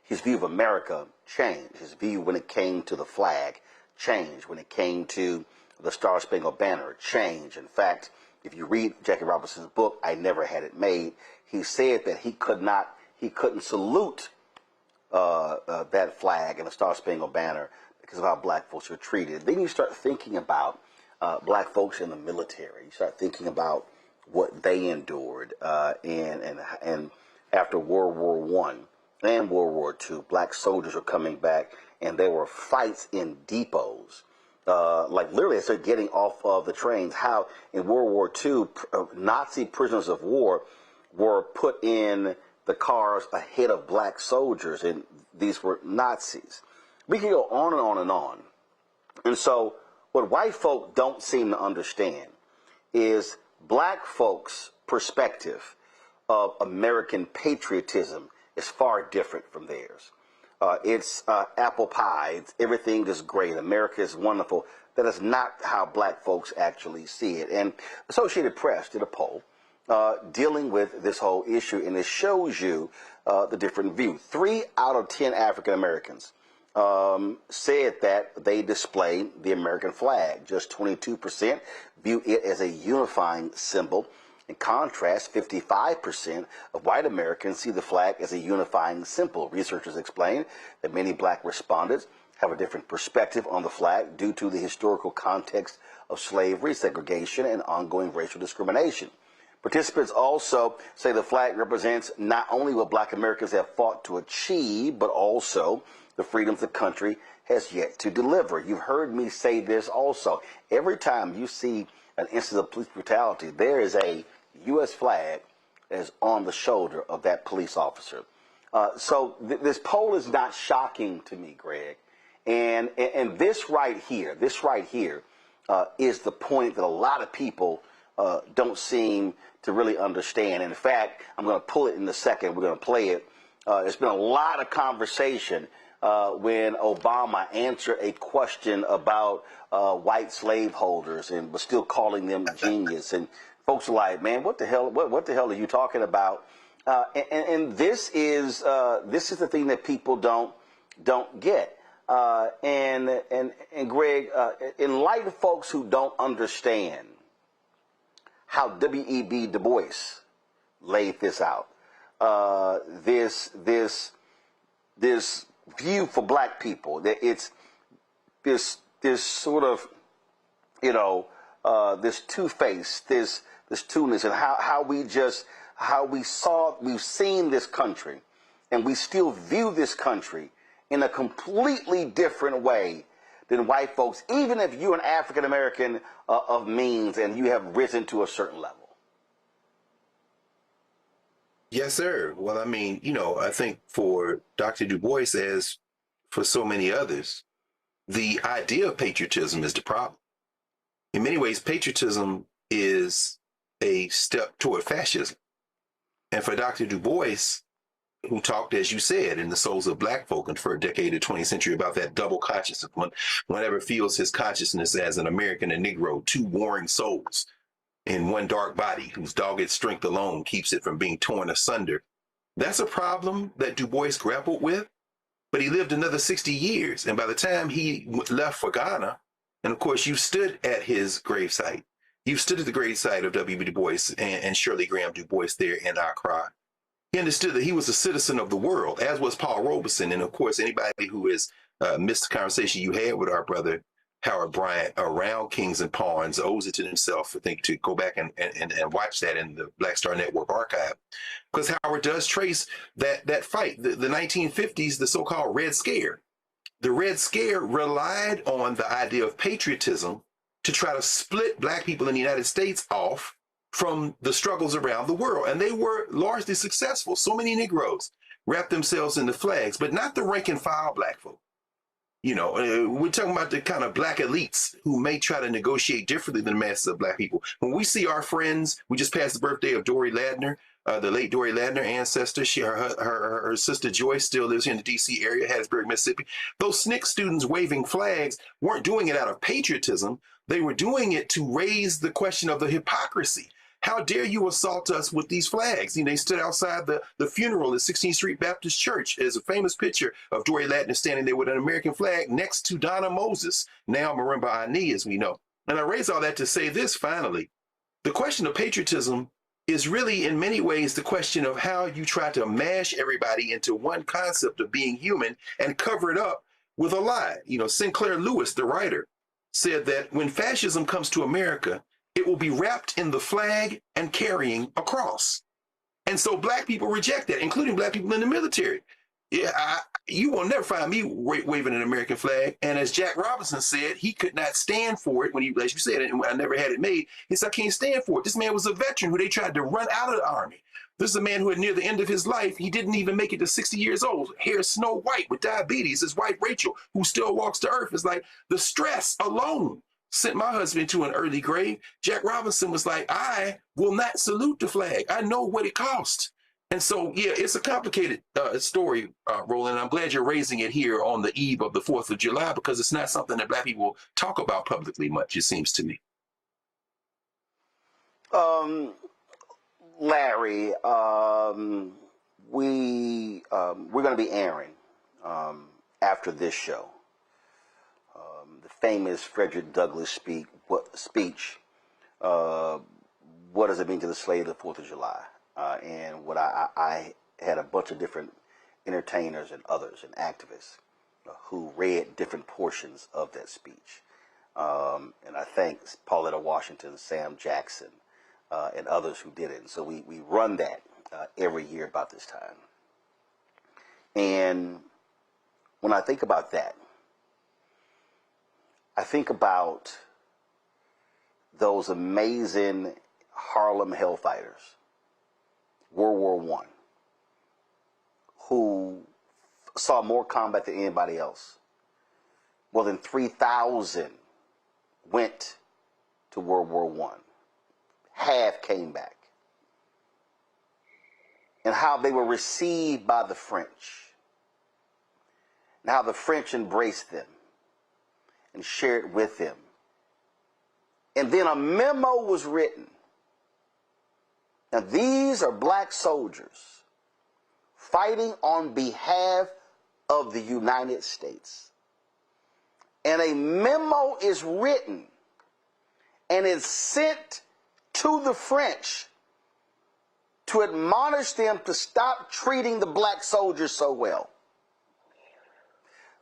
his view of America changed. His view when it came to the flag changed. When it came to the Star-Spangled Banner changed. In fact, if you read Jackie Robinson's book, I Never Had It Made, he said that he couldn't salute that flag and the Star-Spangled Banner because of how Black folks were treated. Then you start thinking about Black folks in the military. You start thinking about what they endured, and after World War I and World War II, Black soldiers were coming back, and there were fights in depots, like literally as they're getting off of the trains. How in World War II, Nazi prisoners of war were put in the cars ahead of Black soldiers, and these were Nazis. We can go on and on and on. And so what white folk don't seem to understand is Black folks' perspective of American patriotism is far different from theirs. It's apple pie. It's everything is great. America is wonderful. That is not how Black folks actually see it. And Associated Press did a poll dealing with this whole issue, and it shows you the different view. 3 out of 10 African Americans said that they display the American flag. Just 22% view it as a unifying symbol. In contrast, 55% of white Americans see the flag as a unifying symbol. Researchers explain that many Black respondents have a different perspective on the flag due to the historical context of slavery, segregation, and ongoing racial discrimination. Participants also say the flag represents not only what Black Americans have fought to achieve, but also the freedoms the country has yet to deliver. You've heard me say this also. Every time you see an instance of police brutality, there is a U.S. flag that is on the shoulder of that police officer. So this poll is not shocking to me, Greg. And this right here is the point that a lot of people don't seem to really understand. In fact, I'm going to pull it in a second. We're going to play it. There's been a lot of conversation when Obama answered a question about white slaveholders and was still calling them genius. And folks are like, man, what the hell are you talking about? And this is the thing that people don't get. And Greg, in light of folks who don't understand how W.E.B. Du Bois laid this out, this view for black people, that it's this sort of, this two-face, this two-ness, and how we've seen this country, and we still view this country in a completely different way than white folks, even if you're an African American of means and you have risen to a certain level. Yes, sir. Well, I mean, I think for Dr. Du Bois, as for so many others, the idea of patriotism is the problem. In many ways, patriotism is a step toward fascism. And for Dr. Du Bois, who talked, as you said, in the souls of black folk and for a decade of the 20th century about that double consciousness, whenever feels his consciousness as an American and Negro, two warring souls in one dark body whose dogged strength alone keeps it from being torn asunder. That's a problem that Du Bois grappled with, but he lived another 60 years. And by the time he left for Ghana, and of course you stood at his gravesite, you stood at the gravesite of W.B. Du Bois and Shirley Graham Du Bois there in Accra. He understood that he was a citizen of the world, as was Paul Robeson. And of course, anybody who has missed the conversation you had with our brother Howard Bryant around Kings and Pawns owes it to himself, I think, to go back and watch that in the Black Star Network archive. Because Howard does trace that fight, the 1950s, the so-called Red Scare. The Red Scare relied on the idea of patriotism to try to split black people in the United States off from the struggles around the world. And they were largely successful. So many Negroes wrapped themselves in the flags, but not the rank and file black folk. We're talking about the kind of black elites who may try to negotiate differently than the masses of black people. When we see our friends, we just passed the birthday of Dory Ladner, the late Dory Ladner ancestor. Her sister Joyce still lives here in the D.C. area, Hattiesburg, Mississippi. Those SNCC students waving flags weren't doing it out of patriotism. They were doing it to raise the question of the hypocrisy. How dare you assault us with these flags? They stood outside the funeral at 16th Street Baptist Church. There's a famous picture of Dory Ladner standing there with an American flag next to Donna Moses, now Marimba Ani, as we know. And I raise all that to say this, finally. The question of patriotism is really, in many ways, the question of how you try to mash everybody into one concept of being human and cover it up with a lie. Sinclair Lewis, the writer, said that when fascism comes to America, it will be wrapped in the flag and carrying a cross. And so black people reject that, including black people in the military. You will never find me waving an American flag. And as Jack Robinson said, he could not stand for it when he, as you said, and I never had it made. He said, I can't stand for it. This man was a veteran who they tried to run out of the army. This is a man who had near the end of his life, he didn't even make it to 60 years old. Hair snow white with diabetes. His wife, Rachel, who still walks the earth, is like, the stress alone sent my husband to an early grave. Jack Robinson was like, I will not salute the flag. I know what it cost. And so, yeah, it's a complicated story, Roland. I'm glad you're raising it here on the eve of the 4th of July, because it's not something that black people talk about publicly much, it seems to me. Larry, we're going to be airing after this show the famous Frederick Douglass speech, what does it mean to the slave of the 4th of July? And what I had a bunch of different entertainers and others and activists who read different portions of that speech. And I thank Pauletta Washington, Sam Jackson, and others who did it. And so we run that every year about this time. And when I think about that, I think about those amazing Harlem Hellfighters, World War I, who saw more combat than anybody else. More than 3,000 went to World War I. Half came back. And how they were received by the French. And how the French embraced them and shared with them. And then a memo was written. Now these are black soldiers fighting on behalf of the United States. And a memo is written and is sent to the French to admonish them to stop treating the black soldiers so well.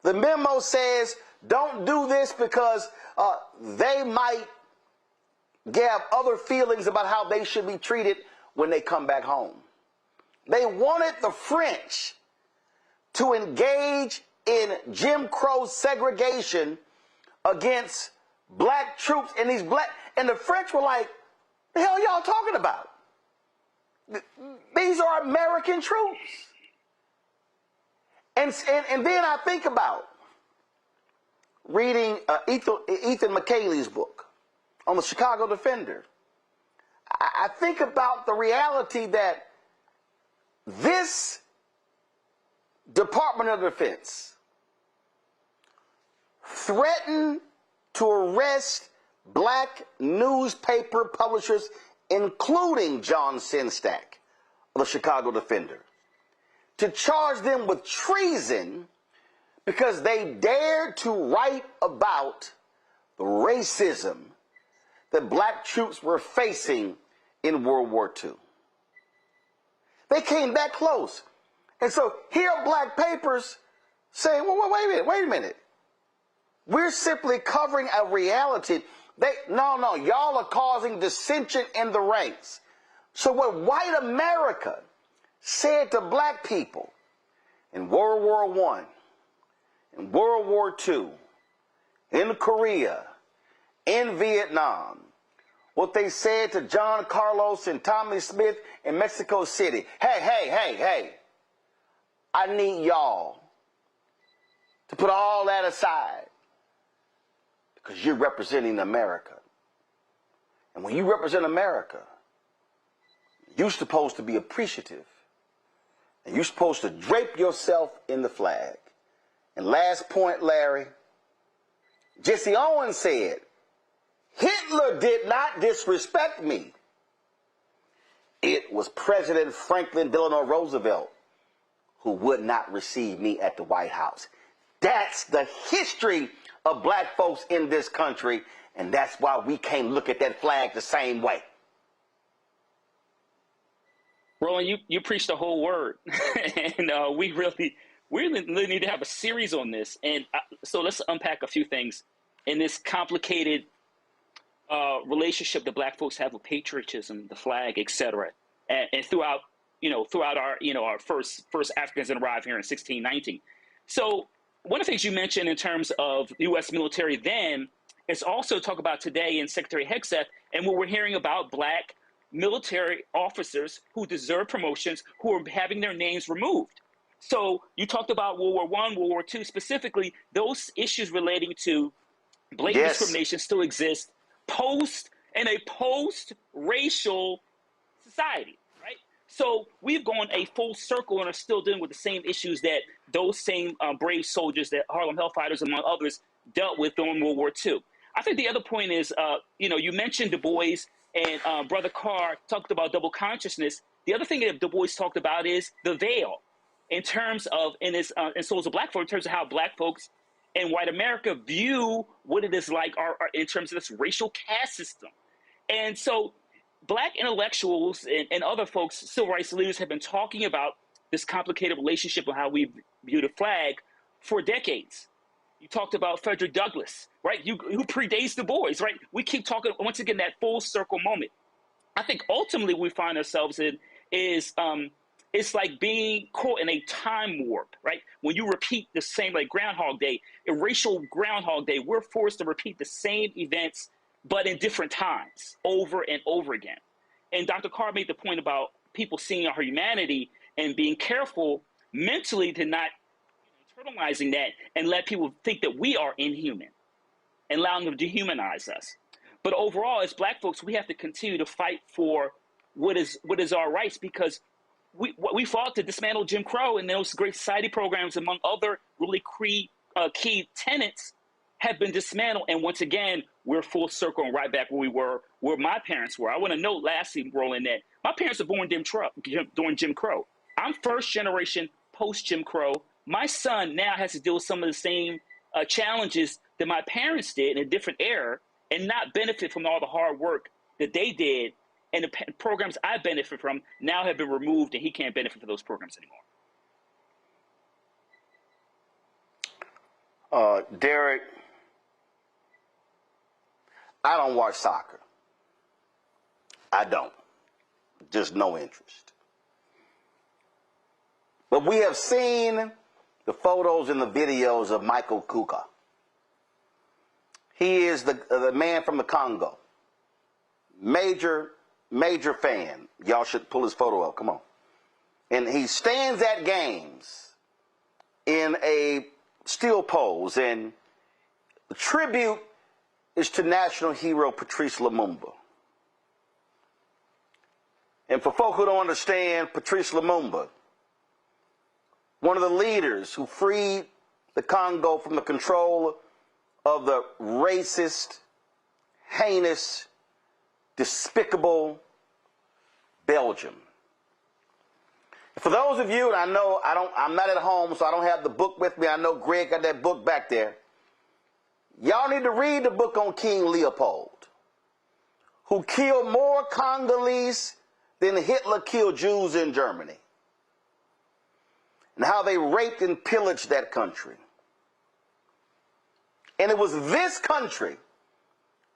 The memo says, don't do this because they might have other feelings about how they should be treated when they come back home. They wanted the French to engage in Jim Crow segregation against black troops and and the French were like, the hell y'all talking about? These are American troops. And then I think about reading Ethan McKayle's book on the Chicago Defender. I think about the reality that this Department of Defense threatened to arrest black newspaper publishers, including John Sinstack of the Chicago Defender, to charge them with treason because they dared to write about the racism that black troops were facing in World War II. They came that close. And so here are black papers saying, well, wait a minute. We're simply covering a reality. No, y'all are causing dissension in the ranks. So what white America said to black people in World War I, in World War II, in Korea, in Vietnam, what they said to John Carlos and Tommy Smith in Mexico City. Hey, I need y'all to put all that aside because you're representing America. And when you represent America, you're supposed to be appreciative. And you're supposed to drape yourself in the flag. And last point, Larry, Jesse Owens said, Hitler did not disrespect me. It was President Franklin Delano Roosevelt who would not receive me at the White House. That's the history of black folks in this country, and that's why we can't look at that flag the same way. Roland, you preached the whole word, and we really need to have a series on this. And so let's unpack a few things in this complicated relationship that black folks have with patriotism, the flag, etc. And throughout our first Africans that arrived here in 1619. So one of the things you mentioned in terms of the U.S. military then is also talk about today in Secretary Hegseth and what we're hearing about black military officers who deserve promotions who are having their names removed. So you talked about World War I, World War II specifically. Those issues relating to blatant discrimination still exist in a post-racial society, right? So we've gone a full circle and are still dealing with the same issues that those same brave soldiers, that Harlem Hellfighters, among others, dealt with during World War II. I think the other point is, you mentioned Du Bois and Brother Carr talked about double consciousness. The other thing that Du Bois talked about is the veil in terms of, in Souls of Black Folk, in terms of how black folks in white America view what it is like in terms of this racial caste system. And so black intellectuals and other folks, civil rights leaders, have been talking about this complicated relationship of how we view the flag for decades. You talked about Frederick Douglass, right? Who predates Du Bois, right? We keep talking, once again, that full circle moment. I think ultimately we find ourselves in is it's like being caught in a time warp, right? When you repeat the same, like Groundhog Day, a racial Groundhog Day, we're forced to repeat the same events, but in different times, over and over again. And Dr. Carr made the point about people seeing our humanity and being careful mentally to not internalizing that and let people think that we are inhuman and allowing them to dehumanize us. But overall, as black folks, we have to continue to fight for what is our rights, because we fought to dismantle Jim Crow, and those Great Society programs, among other really key tenets, have been dismantled. And once again, we're full circle and right back where we were, where my parents were. I want to note, lastly, Roland, that my parents were born during Jim Crow. I'm first generation post Jim Crow. My son now has to deal with some of the same challenges that my parents did in a different era and not benefit from all the hard work that they did and the programs I benefit from now have been removed, and he can't benefit from those programs anymore. Derek, I don't watch soccer. I don't. Just no interest. But we have seen the photos and the videos of Michael Kuka. He is the man from the Congo. Major fan. Y'all should pull his photo up. Come on. And he stands at games in a still pose. And the tribute is to national hero Patrice Lumumba. And for folk who don't understand Patrice Lumumba, one of the leaders who freed the Congo from the control of the racist, heinous, despicable Belgium. For those of you, and I know I'm not at home, so I don't have the book with me. I know Greg got that book back there. Y'all need to read the book on King Leopold, who killed more Congolese than Hitler killed Jews in Germany, and how they raped and pillaged that country. And it was this country,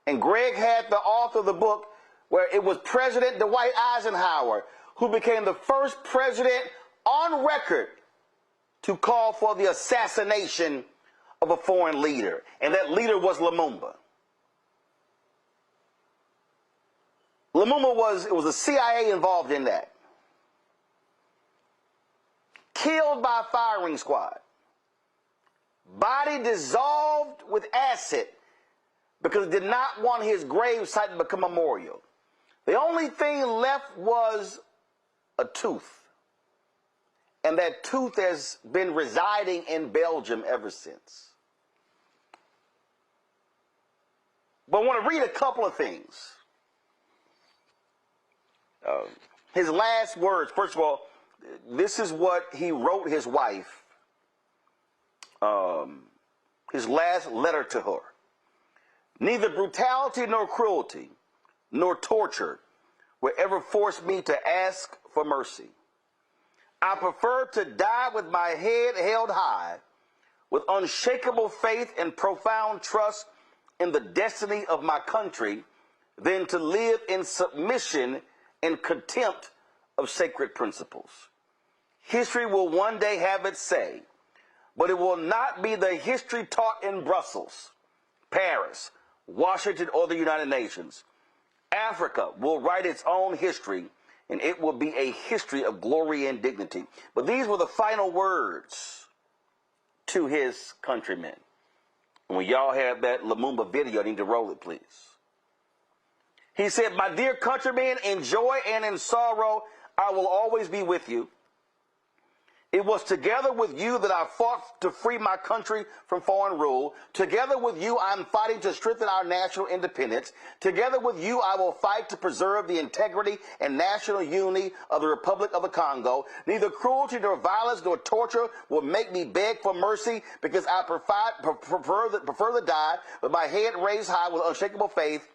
and Greg had the author of the book, where it was President Dwight Eisenhower who became the first president on record to call for the assassination of a foreign leader. And that leader was Lumumba. It was the CIA involved in that. Killed by a firing squad. Body dissolved with acid because it did not want his grave site to become a memorial. The only thing left was a tooth. And that tooth has been residing in Belgium ever since. But I want to read a couple of things. His last words, first of all, this is what he wrote his wife, his last letter to her. Neither brutality nor cruelty nor torture will ever force me to ask for mercy. I prefer to die with my head held high, with unshakable faith and profound trust in the destiny of my country, than to live in submission and contempt of sacred principles. History will one day have its say, but it will not be the history taught in Brussels, Paris, Washington, or the United Nations. Africa will write its own history, and it will be a history of glory and dignity. But these were the final words to his countrymen. And when y'all have that Lumumba video, I need to roll it, please. He said, "My dear countrymen, in joy and in sorrow, I will always be with you. It was together with you that I fought to free my country from foreign rule. Together with you, I'm fighting to strengthen our national independence. Together with you, I will fight to preserve the integrity and national unity of the Republic of the Congo. Neither cruelty nor violence nor torture will make me beg for mercy, because I prefer to die with my head raised high with unshakable faith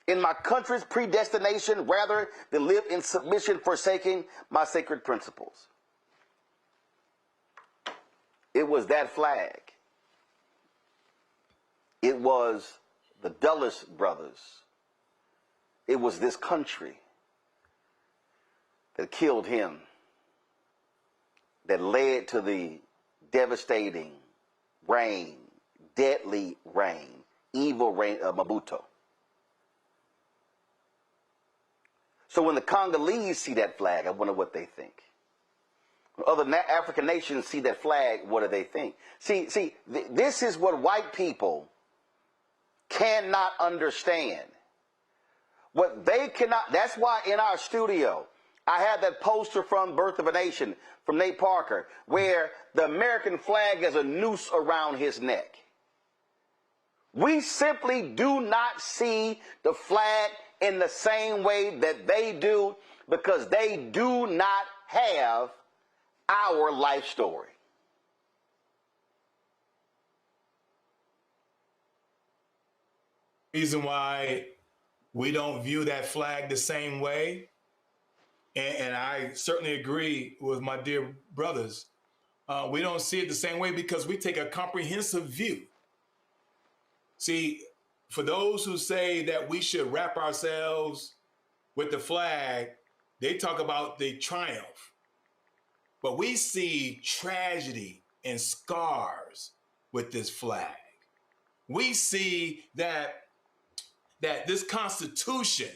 in my country's predestination, rather than live in submission, forsaking my sacred principles." It was that flag. It was the Dulles brothers. It was this country that killed him, that led to the devastating reign, deadly reign, evil reign of Mobutu. So when the Congolese see that flag, I wonder what they think. When other African nations see that flag, what do they think? See, this is what white people cannot understand. What they cannot, that's why in our studio, I had that poster from Birth of a Nation from Nate Parker, where the American flag has a noose around his neck. We simply do not see the flag in the same way that they do, because they do not have our life story. Reason why we don't view that flag the same way. And I certainly agree with my dear brothers. We don't see it the same way because we take a comprehensive view. See, for those who say that we should wrap ourselves with the flag, they talk about the triumph. But we see tragedy and scars with this flag. We see that this Constitution,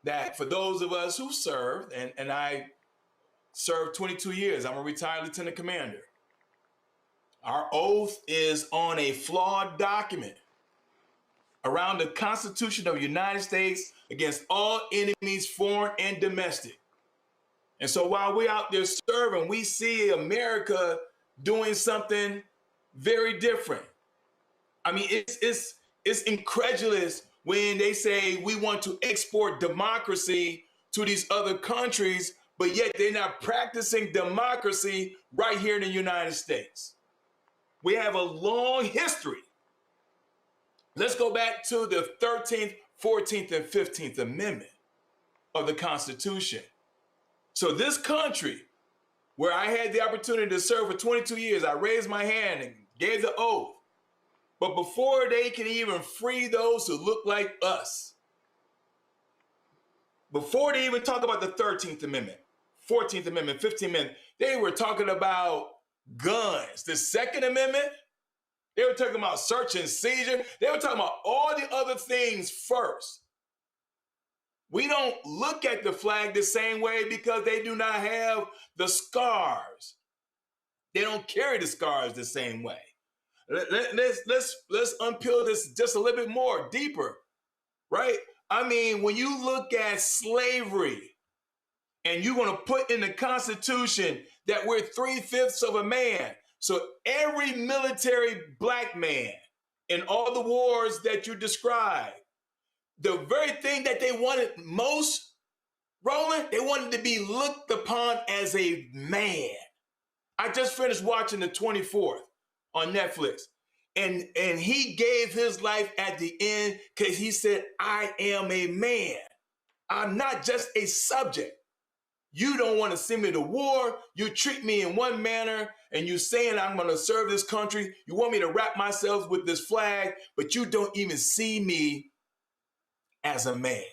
that for those of us who served, and I served 22 years, I'm a retired lieutenant commander. Our oath is on a flawed document around the Constitution of the United States against all enemies, foreign and domestic. And so while we're out there serving, we see America doing something very different. I mean, it's incredulous when they say we want to export democracy to these other countries, but yet they're not practicing democracy right here in the United States. We have a long history. Let's go back to the 13th, 14th, and 15th Amendment of the Constitution. So this country, where I had the opportunity to serve for 22 years, I raised my hand and gave the oath. But before they can even free those who look like us, before they even talk about the 13th Amendment, 14th Amendment, 15th Amendment, they were talking about guns. The Second Amendment, they were talking about search and seizure. They were talking about all the other things first. We don't look at the flag the same way because they do not have the scars. They don't carry the scars the same way. Let's unpeel this just a little bit more, deeper, right? I mean, when you look at slavery and you want to put in the Constitution that we're 3/5 of a man, so every military black man in all the wars that you described, the very thing that they wanted most, Roland, they wanted to be looked upon as a man. I just finished watching the 24th on Netflix, and he gave his life at the end because he said, I am a man. I'm not just a subject. You don't want to send me to war. You treat me in one manner, and you saying I'm going to serve this country. You want me to wrap myself with this flag, but you don't even see me as a man.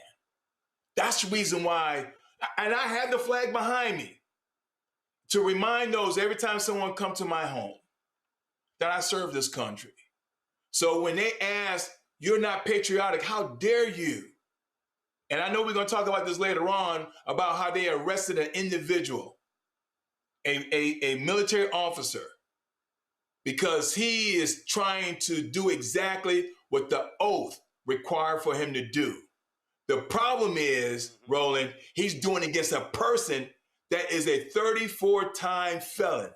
That's the reason why, and I have the flag behind me to remind those every time someone comes to my home that I serve this country. So when they ask, you're not patriotic, how dare you? And I know we're going to talk about this later on, about how they arrested an individual, a military officer, because he is trying to do exactly what the oath required for him to do. The problem is, Roland, he's doing it against a person that is a 34-time felon.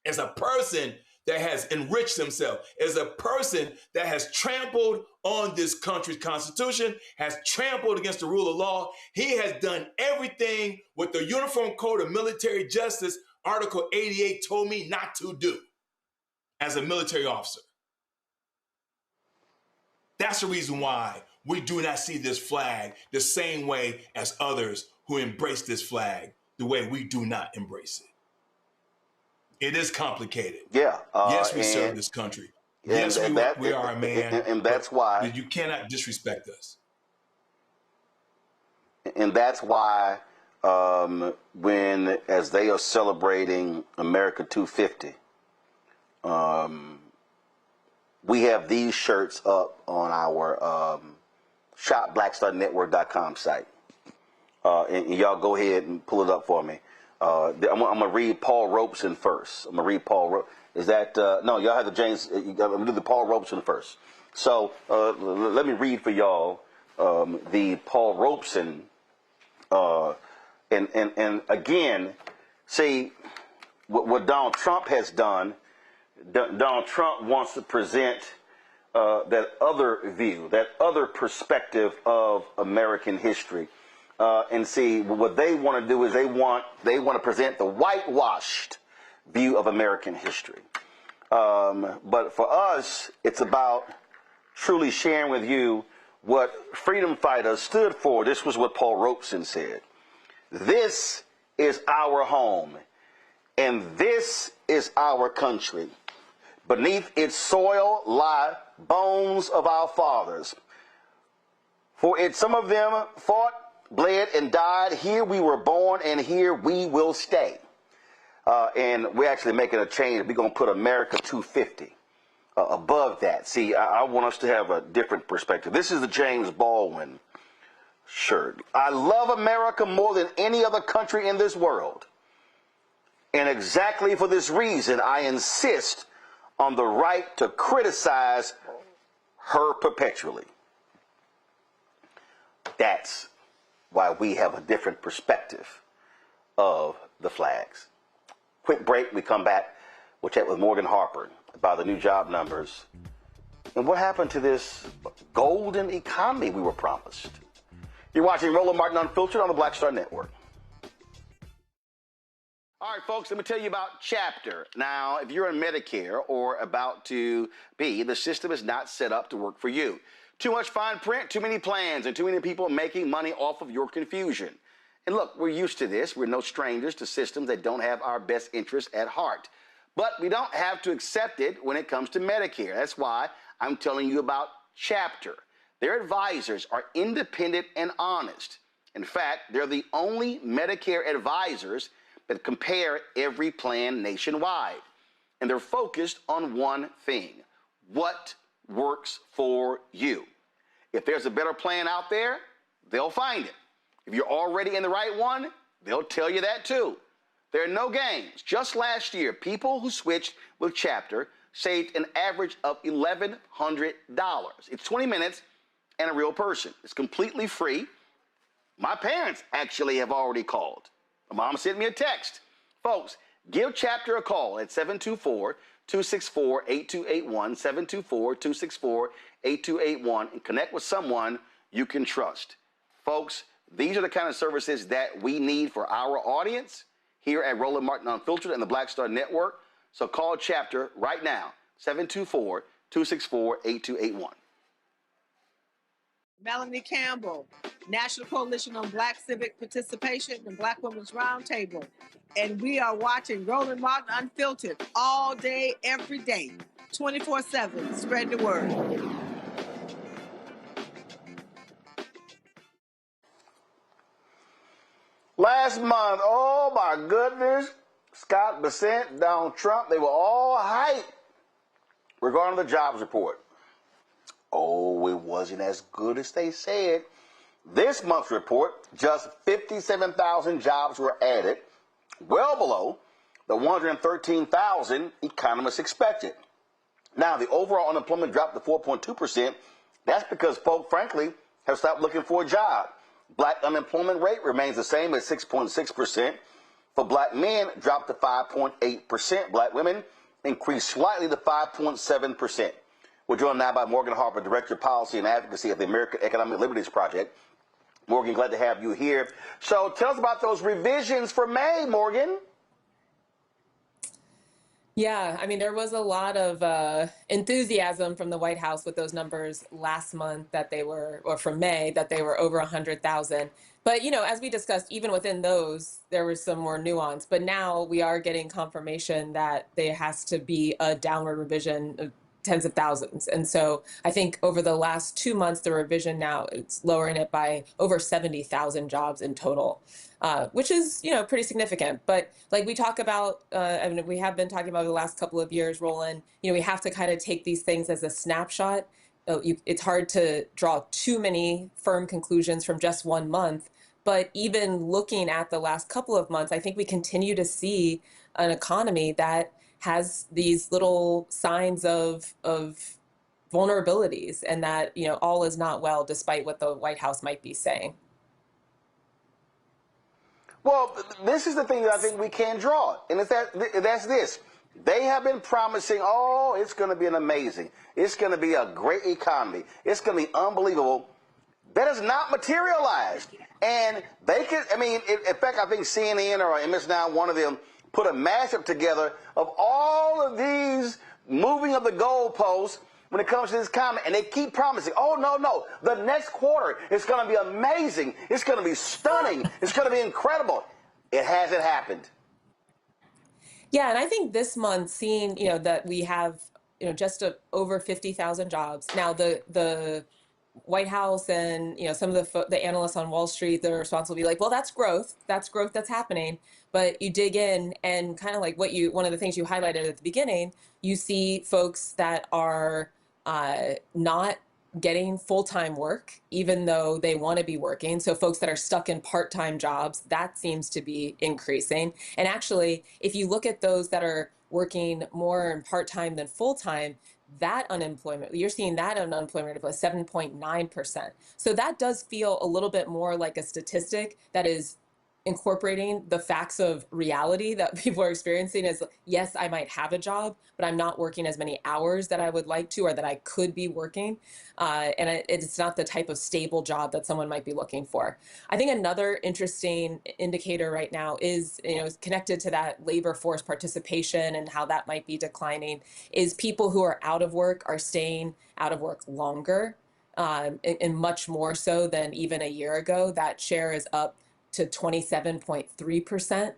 As a person that has enriched himself, as a person that has trampled on this country's Constitution, has trampled against the rule of law. He has done everything what the Uniform Code of Military Justice, Article 88, told me not to do as a military officer. That's the reason why we do not see this flag the same way as others who embrace this flag the way we do not embrace it. It is complicated. Yeah. Yes, we serve this country. Yes, we are a man. And that's why. You cannot disrespect us. And that's why when, as they are celebrating America 250, we have these shirts up on our shopblackstarnetwork.com site. And y'all go ahead and pull it up for me. I'm going to read Paul Robeson first. I'm going to read Paul. Is that, no, y'all have the James, I'm going to do the Paul Robeson first. So let me read for y'all the Paul Robeson. And again, see, what Donald Trump has done, Donald Trump wants to present that other view, that other perspective of American history. And see, what they want to do is they want to present the whitewashed view of American history. But for us, it's about truly sharing with you what freedom fighters stood for. This was what Paul Robeson said. This is our home, and this is our country. Beneath its soil lie bones of our fathers. For it, some of them fought, bled, and died. Here we were born, and here we will stay. And we're actually making a change. We're going to put America 250 above that. See, I want us to have a different perspective. This is the James Baldwin shirt. I love America more than any other country in this world. And exactly for this reason, I insist on the right to criticize her perpetually. That's why we have a different perspective of the flags. Quick break, we come back. We'll chat with Morgan Harper about the new job numbers and what happened to this golden economy we were promised. You're watching Roland Martin Unfiltered on the Black Star Network. All right, folks, let me tell you about Chapter. Now, if you're on Medicare or about to be, the system is not set up to work for you. Too much fine print, too many plans, and too many people making money off of your confusion. And look, we're used to this. We're no strangers to systems that don't have our best interests at heart. But we don't have to accept it when it comes to Medicare. That's why I'm telling you about Chapter. Their advisors are independent and honest. In fact, they're the only Medicare advisors that compare every plan nationwide. And they're focused on one thing: what works for you. If there's a better plan out there, they'll find it. If you're already in the right one, they'll tell you that too. There are no games. Just last year, people who switched with Chapter saved an average of $1,100. It's 20 minutes and a real person. It's completely free. My parents actually have already called. My mom sent me a text. Folks, give Chapter a call at 724-264-8281, 724-264-8281, and connect with someone you can trust. Folks, these are the kind of services that we need for our audience here at Roland Martin Unfiltered and the Black Star Network. So call Chapter right now, 724-264-8281. Melanie Campbell, National Coalition on Black Civic Participation and Black Women's Roundtable. And we are watching Roland Martin Unfiltered all day, every day, 24/7. Spread the word. Last month, oh my goodness, Scott Bessent, Donald Trump, they were all hyped regarding the jobs report. Oh, it wasn't as good as they said. This month's report, just 57,000 jobs were added, well below the 113,000 economists expected. Now, the overall unemployment dropped to 4.2%. That's because folk, frankly, have stopped looking for a job. Black unemployment rate remains the same at 6.6%. For black men, dropped to 5.8%. Black women increased slightly to 5.7%. We're joined now by Morgan Harper, Director of Policy and Advocacy of the American Economic Liberties Project. Morgan, glad to have you here. So tell us about those revisions for May, Morgan. Yeah, I mean, there was a lot of enthusiasm from the White House with those numbers last month that they were, or from May, that they were over 100,000. But, you know, as we discussed, even within those, there was some more nuance. But now we are getting confirmation that there has to be a downward revision of tens of thousands. And so I think over the last 2 months, the revision now, it's lowering it by over 70,000 jobs in total, which is, you know, pretty significant. But like we talk about, I mean, we have been talking about the last couple of years, Roland, you know, we have to kind of take these things as a snapshot. It's hard to draw too many firm conclusions from just 1 month. But even looking at the last couple of months, I think we continue to see an economy that has these little signs of vulnerabilities, and that, you know, all is not well, despite what the White House might be saying. Well, this is the thing that I think we can draw, and that's this. They have been promising, oh, it's going to be it's going to be a great economy. It's going to be unbelievable. That has not materialized. And they could, I mean, in fact, I think CNN or MS Now, one of them, put a mashup together of all of these moving of the goalposts when it comes to this comment, and they keep promising, oh, no, the next quarter is going to be amazing. It's going to be stunning. It's going to be incredible. It hasn't happened. Yeah, and I think this month, seeing that we have just over 50,000 jobs now, the White House and some of the analysts on Wall Street that are responsible will be like, well, that's growth that's happening. But you dig in and kind of like one of the things you highlighted at the beginning, you see folks that are not getting full-time work, even though they want to be working. So folks that are stuck in part-time jobs, that seems to be increasing. And actually, if you look at those that are working more in part-time than full-time, that unemployment, you're seeing that unemployment rate of 7.9%. So that does feel a little bit more like a statistic that is incorporating the facts of reality that people are experiencing. As yes, I might have a job, but I'm not working as many hours that I would like to, or that I could be working. And it's not the type of stable job that someone might be looking for. I think another interesting indicator right now is, connected to that labor force participation and how that might be declining, is people who are out of work are staying out of work longer, and much more so than even a year ago. That share is up to 27.3%.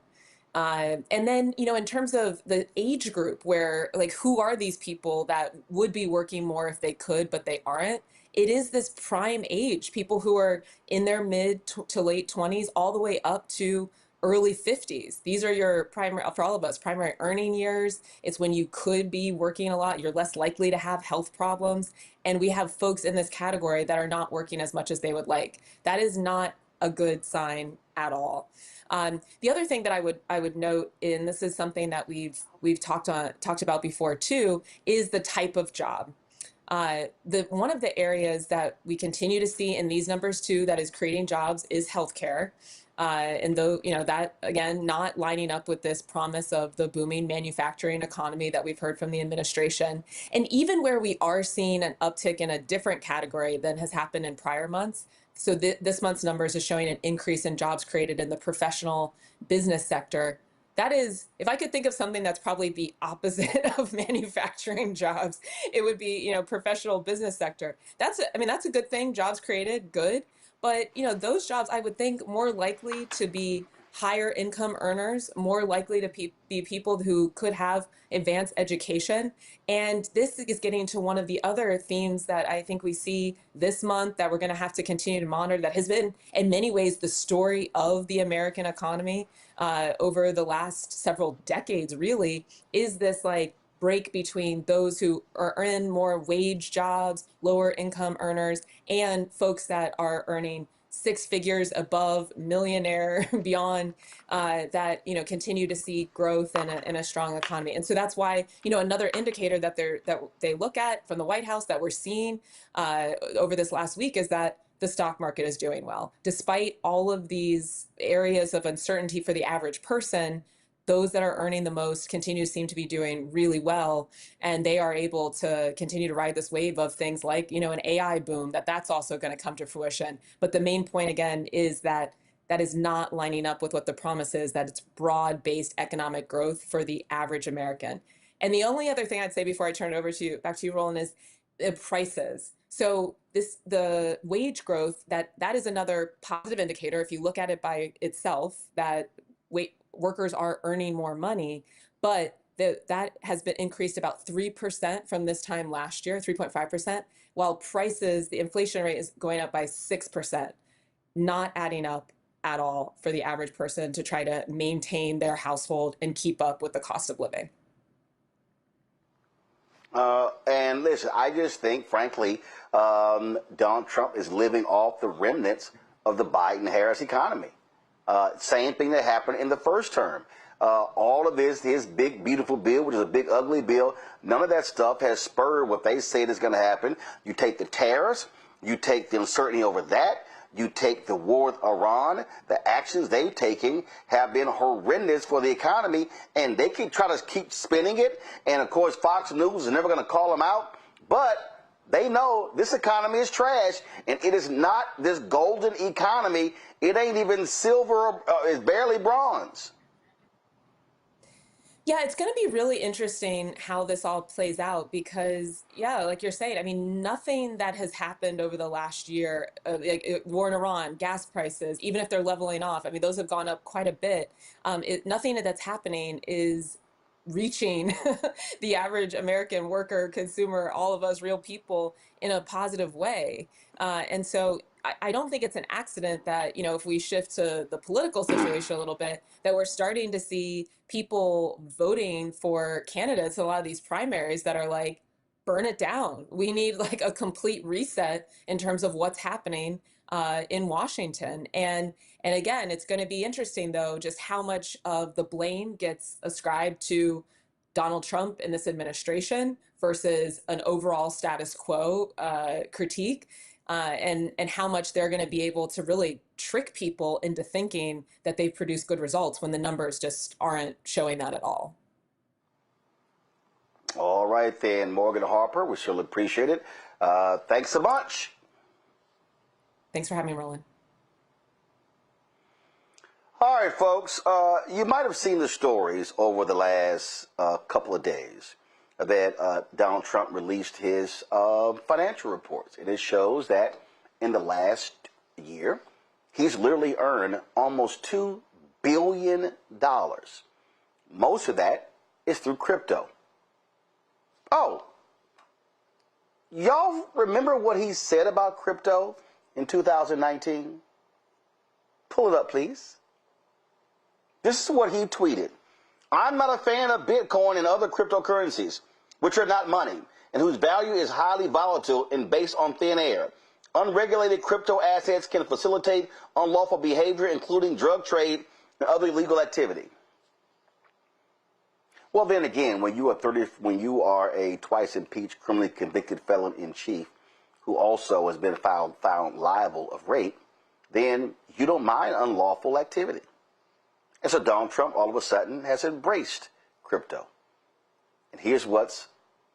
And then, in terms of the age group, where who are these people that would be working more if they could, but they aren't? It is this prime age, people who are in their mid to late 20s, all the way up to early 50s. These are your primary, for all of us, primary earning years. It's when you could be working a lot. You're less likely to have health problems. And we have folks in this category that are not working as much as they would like. That is not a good sign at all. The other thing that I would note, and this is something that we've talked about before too, is the type of job. One of the areas that we continue to see in these numbers too that is creating jobs is healthcare. And though, that again, not lining up with this promise of the booming manufacturing economy that we've heard from the administration. And even where we are seeing an uptick in a different category than has happened in prior months. So this month's numbers is showing an increase in jobs created in the professional business sector. That is, if I could think of something that's probably the opposite of manufacturing jobs, it would be, professional business sector. That's a good thing. Jobs created, good. But, those jobs, I would think, more likely to be higher income earners, more likely to be people who could have advanced education. And this is getting to one of the other themes that I think we see this month that we're going to have to continue to monitor, that has been in many ways the story of the American economy over the last several decades, really, is this break between those who are in more wage jobs, lower income earners, and folks that are earning six figures above, millionaire, beyond, that continue to see growth in a strong economy. And so that's why another indicator that they look at from the White House that we're seeing over this last week is that the stock market is doing well, despite all of these areas of uncertainty for the average person. Those that are earning the most continue to seem to be doing really well, and they are able to continue to ride this wave of things like, an AI boom, that's also going to come to fruition. But the main point, again, is that is not lining up with what the promise is, that it's broad-based economic growth for the average American. And the only other thing I'd say before I turn it over back to you, Roland, is prices. So the wage growth, that is another positive indicator. If you look at it by itself, that workers are earning more money, but that has been increased about 3% from this time last year, 3.5%, while prices, the inflation rate is going up by 6%, not adding up at all for the average person to try to maintain their household and keep up with the cost of living. And listen, I just think, frankly, Donald Trump is living off the remnants of the Biden-Harris economy. Same thing that happened in the first term. All of his big, beautiful bill, which is a big, ugly bill, none of that stuff has spurred what they said is going to happen. You take the tariffs, you take the uncertainty over that, you take the war with Iran, the actions they've taken have been horrendous for the economy, and they can try to keep spinning it. And, of course, Fox News is never going to call them out. But they know this economy is trash, and it is not this golden economy. It ain't even silver. It's barely bronze. Yeah, it's going to be really interesting how this all plays out because, yeah, like you're saying, I mean, nothing that has happened over the last year, war in Iran, gas prices, even if they're leveling off, I mean, those have gone up quite a bit. Nothing that's happening is reaching the average American worker, consumer, all of us real people in a positive way. And so I don't think it's an accident that, you know, if we shift to the political situation a little bit, that we're starting to see people voting for candidates in a lot of these primaries that are like, burn it down. We need like a complete reset in terms of what's happening in Washington. And again, it's going to be interesting, though, just how much of the blame gets ascribed to Donald Trump and this administration versus an overall status quo critique. And how much they're going to be able to really trick people into thinking that they've produced good results when the numbers just aren't showing that at all. All right, then, Morgan Harper, we surely appreciate it. Thanks so much. Thanks for having me, Roland. All right, folks, you might have seen the stories over the last couple of days that Donald Trump released his financial reports. And it shows that in the last year, he's literally earned almost $2 billion. Most of that is through crypto. Oh, y'all remember what he said about crypto in 2019? Pull it up, please. This is what he tweeted. I'm not a fan of Bitcoin and other cryptocurrencies, which are not money, and whose value is highly volatile and based on thin air. Unregulated crypto assets can facilitate unlawful behavior, including drug trade and other illegal activity. Well, then again, when you are a twice impeached, criminally convicted felon in chief, who also has been found liable of rape, then you don't mind unlawful activity. And so Donald Trump all of a sudden has embraced crypto. And here's what's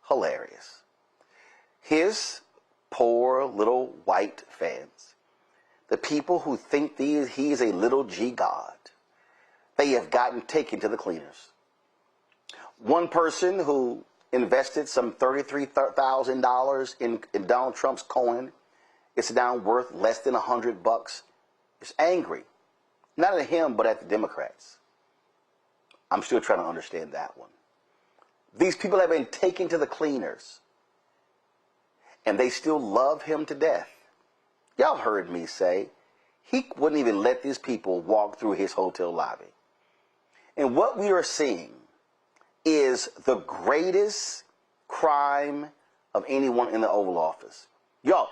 hilarious. His poor little white fans, the people who think he is a little G God, they have gotten taken to the cleaners. One person who invested some $33,000 in Donald Trump's coin, it's now worth less than $100, is angry. Not at him, but at the Democrats. I'm still trying to understand that one. These people have been taken to the cleaners, and they still love him to death. Y'all heard me say he wouldn't even let these people walk through his hotel lobby. And what we are seeing is the greatest crime of anyone in the Oval Office. Y'all,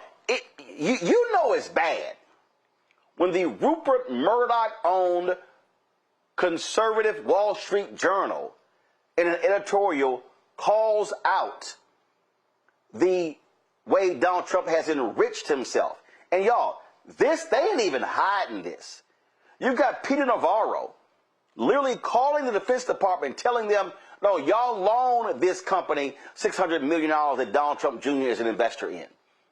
you know it's bad when the Rupert Murdoch-owned conservative Wall Street Journal in an editorial calls out the way Donald Trump has enriched himself. And y'all, they ain't even hiding this. You've got Peter Navarro literally calling the Defense Department, telling them, no, y'all loan this company $600 million that Donald Trump Jr. is an investor in.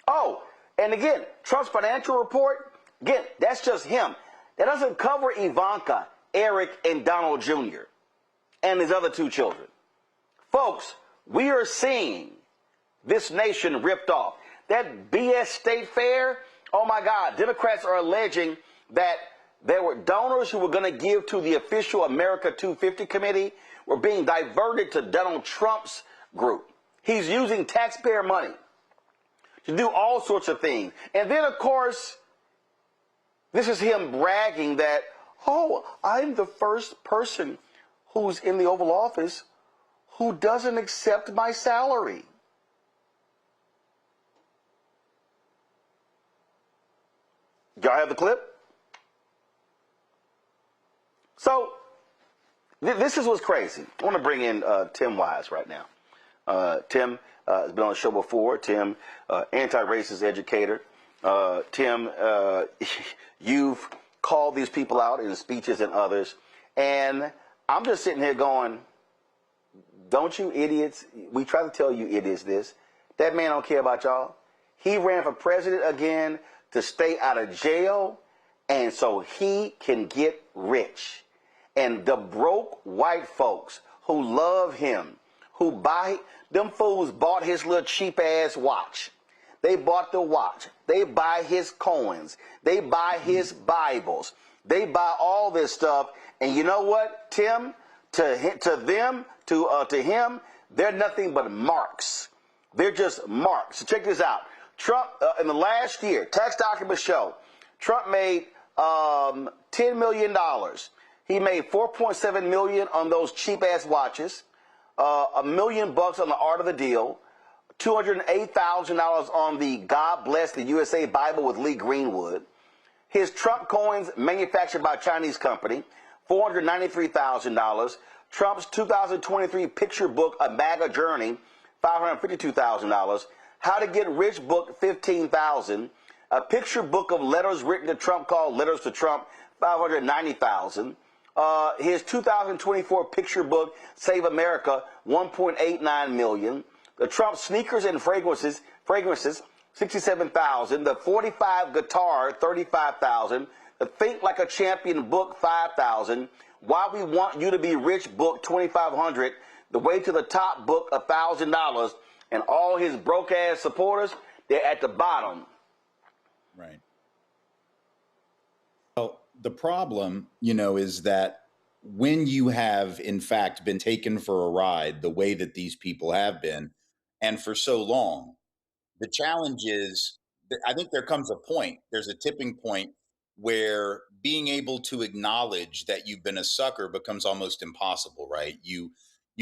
Oh, and again, Trump's financial report, again, that's just him. That doesn't cover Ivanka, Eric, and Donald Jr. and his other two children. Folks, we are seeing this nation ripped off. That BS state fair, oh my God, Democrats are alleging that there were donors who were going to give to the official America 250 committee were being diverted to Donald Trump's group. He's using taxpayer money to do all sorts of things. And then, of course, this is him bragging that, oh, I'm the first person who's in the Oval Office who doesn't accept my salary. Y'all have the clip? So, this is what's crazy. I want to bring in Tim Wise right now. Tim has been on the show before. Tim, anti-racist educator. Tim, you've called these people out in speeches and others. And I'm just sitting here going, don't you idiots, we try to tell you idiots this. That man don't care about y'all. He ran for president again to stay out of jail, and so he can get rich. And the broke white folks who love him, who buy, them fools bought his little cheap ass watch. They bought the watch. They buy his coins. They buy his Bibles. They buy all this stuff. And you know what, Tim? To him, they're nothing but marks. They're just marks. So check this out. Trump, in the last year, tax documents show, Trump made $10 million. He made $4.7 million on those cheap ass watches, $1 million on the art of the deal, $208,000 on the God Bless the USA Bible with Lee Greenwood. His Trump coins manufactured by a Chinese company, $493,000. Trump's 2023 picture book, A MAGA Journey, $552,000. How to Get Rich book, $15,000. A picture book of letters written to Trump called Letters to Trump, $590,000. His 2024 picture book, Save America, $1.89 million. The Trump sneakers and fragrances, $67,000. The 45 guitar, $35,000. The Think Like a Champion book, $5,000. Why We Want You to Be Rich book, $2,500. The Way to the Top book, $1,000. And all his broke ass supporters, they're at the bottom. Right. Well, the problem, you know, is that when you have, in fact, been taken for a ride the way that these people have been, and for so long, the challenge is that I think there comes a point, there's a tipping point where being able to acknowledge that you've been a sucker becomes almost impossible, right? You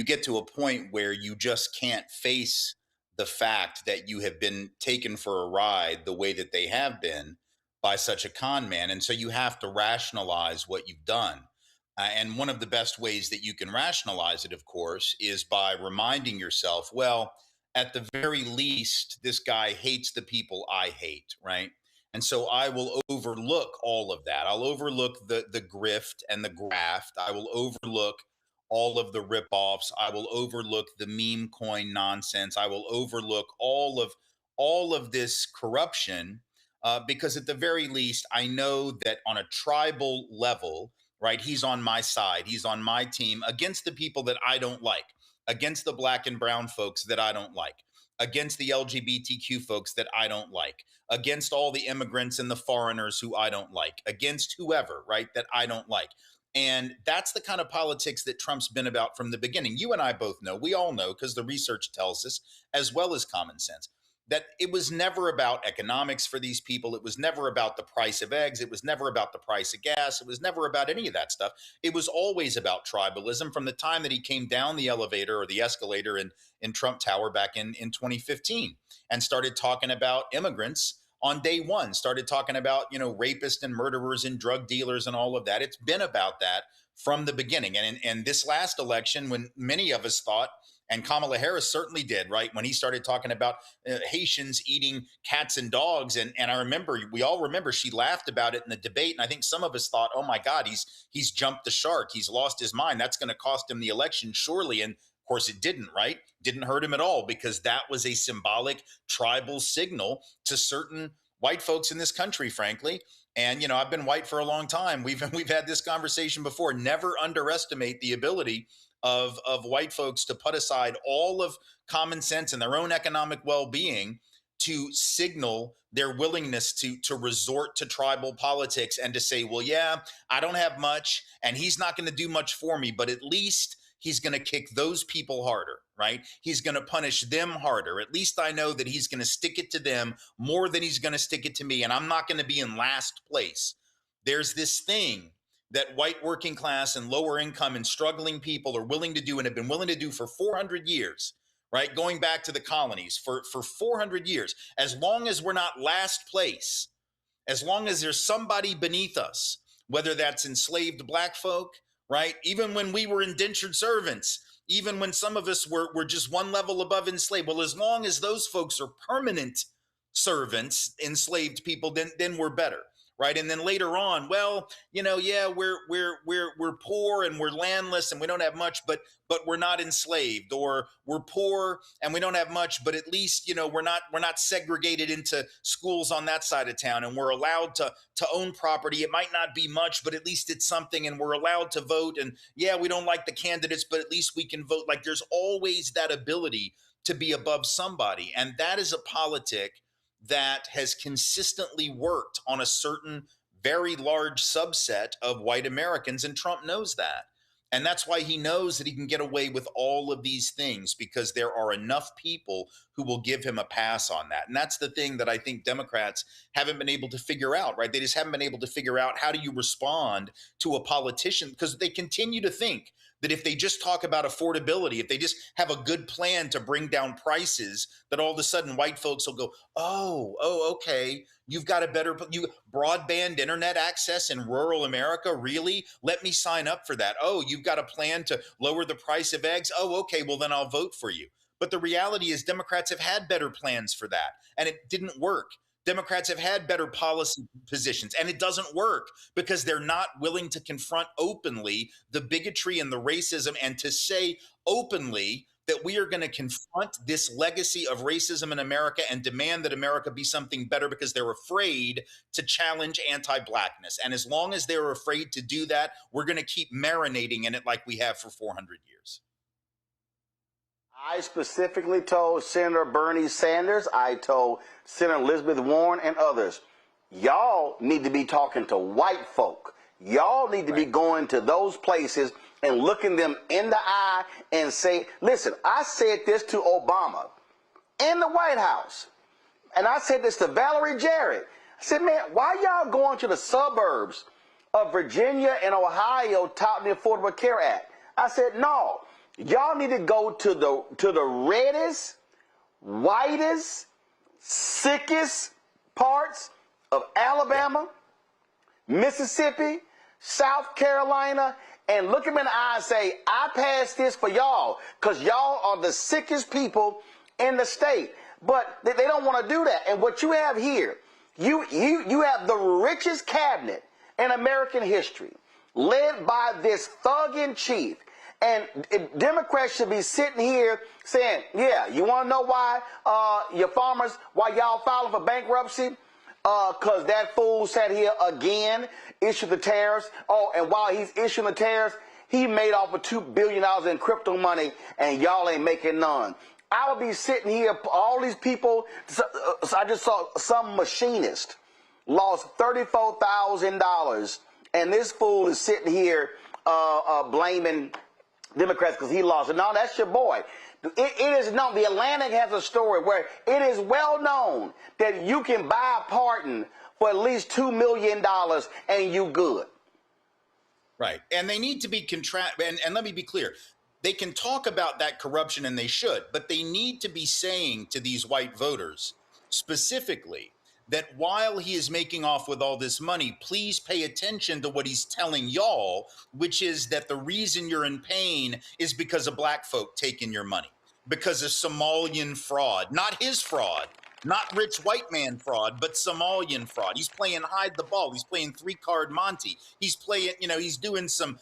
get to a point where you just can't face the fact that you have been taken for a ride the way that they have been by such a con man. And so you have to rationalize what you've done. And one of the best ways that you can rationalize it, of course, is by reminding yourself, well, at the very least, this guy hates the people I hate, right? And so I will overlook all of that. I'll overlook the grift and the graft. I will overlook all of the ripoffs. I will overlook the meme coin nonsense. I will overlook all of this corruption because at the very least, I know that on a tribal level, right, he's on my side. He's on my team against the people that I don't like, against the black and brown folks that I don't like, against the LGBTQ folks that I don't like, against all the immigrants and the foreigners who I don't like, against whoever, right, that I don't like. And that's the kind of politics that Trump's been about from the beginning. You and I both know, we all know, because the research tells us, as well as common sense, that it was never about economics for these people. It was never about the price of eggs. It was never about the price of gas. It was never about any of that stuff. It was always about tribalism from the time that he came down the elevator or the escalator in Trump Tower back in 2015 and started talking about immigrants on day one, started talking about, you know, rapists and murderers and drug dealers and all of that. It's been about that from the beginning. And this last election, when many of us thought, and Kamala Harris certainly did, right? When he started talking about Haitians eating cats and dogs. And I remember, we all remember she laughed about it in the debate. And I think some of us thought, oh my God, he's jumped the shark. He's lost his mind. That's going to cost him the election, surely. And of course it didn't, right? Didn't hurt him at all, because that was a symbolic tribal signal to certain white folks in this country, frankly. And, you know, I've been white for a long time. We've had this conversation before. Never underestimate the ability of white folks to put aside all of common sense and their own economic well-being to signal their willingness to resort to tribal politics and to say, well, yeah, I don't have much and he's not going to do much for me, but at least he's going to kick those people harder, right? He's going to punish them harder. At least I know that he's going to stick it to them more than he's going to stick it to me, and I'm not going to be in last place. There's this thing that white working class and lower income and struggling people are willing to do and have been willing to do for 400 years, right? Going back to the colonies for 400 years. As long as we're not last place, as long as there's somebody beneath us, whether that's enslaved black folk, right? Even when we were indentured servants, even when some of us were just one level above enslaved. Well, as long as those folks are permanent servants, enslaved people, then we're better. right? And then later on, well, yeah, we're poor and we're landless and we don't have much, but we're not enslaved, or we're poor and we don't have much, but at least we're not segregated into schools on that side of town, and we're allowed to own property. It might not be much, but at least it's something, and we're allowed to vote. And yeah, we don't like the candidates, but at least we can vote. Like, there's always that ability to be above somebody, and that is a politic that has consistently worked on a certain very large subset of white Americans, and Trump knows that. And that's why he knows that he can get away with all of these things, because there are enough people who will give him a pass on that. And that's the thing that I think Democrats haven't been able to figure out, right? They just haven't been able to figure out, how do you respond to a politician? Because they continue to think that if they just talk about affordability, if they just have a good plan to bring down prices, that all of a sudden white folks will go, oh, okay, you've got a better broadband internet access in rural America, really? Let me sign up for that. Oh, you've got a plan to lower the price of eggs? Oh, okay, well then I'll vote for you. But the reality is Democrats have had better plans for that, and it didn't work. Democrats have had better policy positions, and it doesn't work because they're not willing to confront openly the bigotry and the racism, and to say openly that we are going to confront this legacy of racism in America and demand that America be something better, because they're afraid to challenge anti-Blackness. And as long as they're afraid to do that, we're going to keep marinating in it like we have for 400 years. I specifically told Senator Bernie Sanders, I told Senator Elizabeth Warren and others, y'all need to be talking to white folk. Y'all need to be going to those places and looking them in the eye and say, listen, I said this to Obama in the White House, and I said this to Valerie Jarrett. I said, man, why y'all going to the suburbs of Virginia and Ohio touting the Affordable Care Act? I said, no. Y'all need to go to the reddest, whitest, sickest parts of Alabama, Mississippi, South Carolina, and look them in the eye and say, I passed this for y'all, because y'all are the sickest people in the state. But they don't want to do that. And what you have here, you have the richest cabinet in American history, led by this thug-in-chief. And Democrats should be sitting here saying, yeah, you want to know why your farmers, why y'all filing for bankruptcy? Because that fool sat here again, issued the tariffs. Oh, and while he's issuing the tariffs, he made off with $2 billion in crypto money, and y'all ain't making none. I would be sitting here, all these people, so I just saw some machinist lost $34,000, and this fool is sitting here blaming Democrats because he lost it. No, that's your boy. It is known. The Atlantic has a story where it is well known that you can buy a pardon for at least $2 million and you good. Right. And they need to be and let me be clear. They can talk about that corruption, and they should, but they need to be saying to these white voters specifically that while he is making off with all this money, please pay attention to what he's telling y'all, which is that the reason you're in pain is because of black folk taking your money, because of Somalian fraud, not his fraud, not rich white man fraud, but Somalian fraud. He's playing hide the ball. He's playing 3-card Monty. He's playing, he's doing some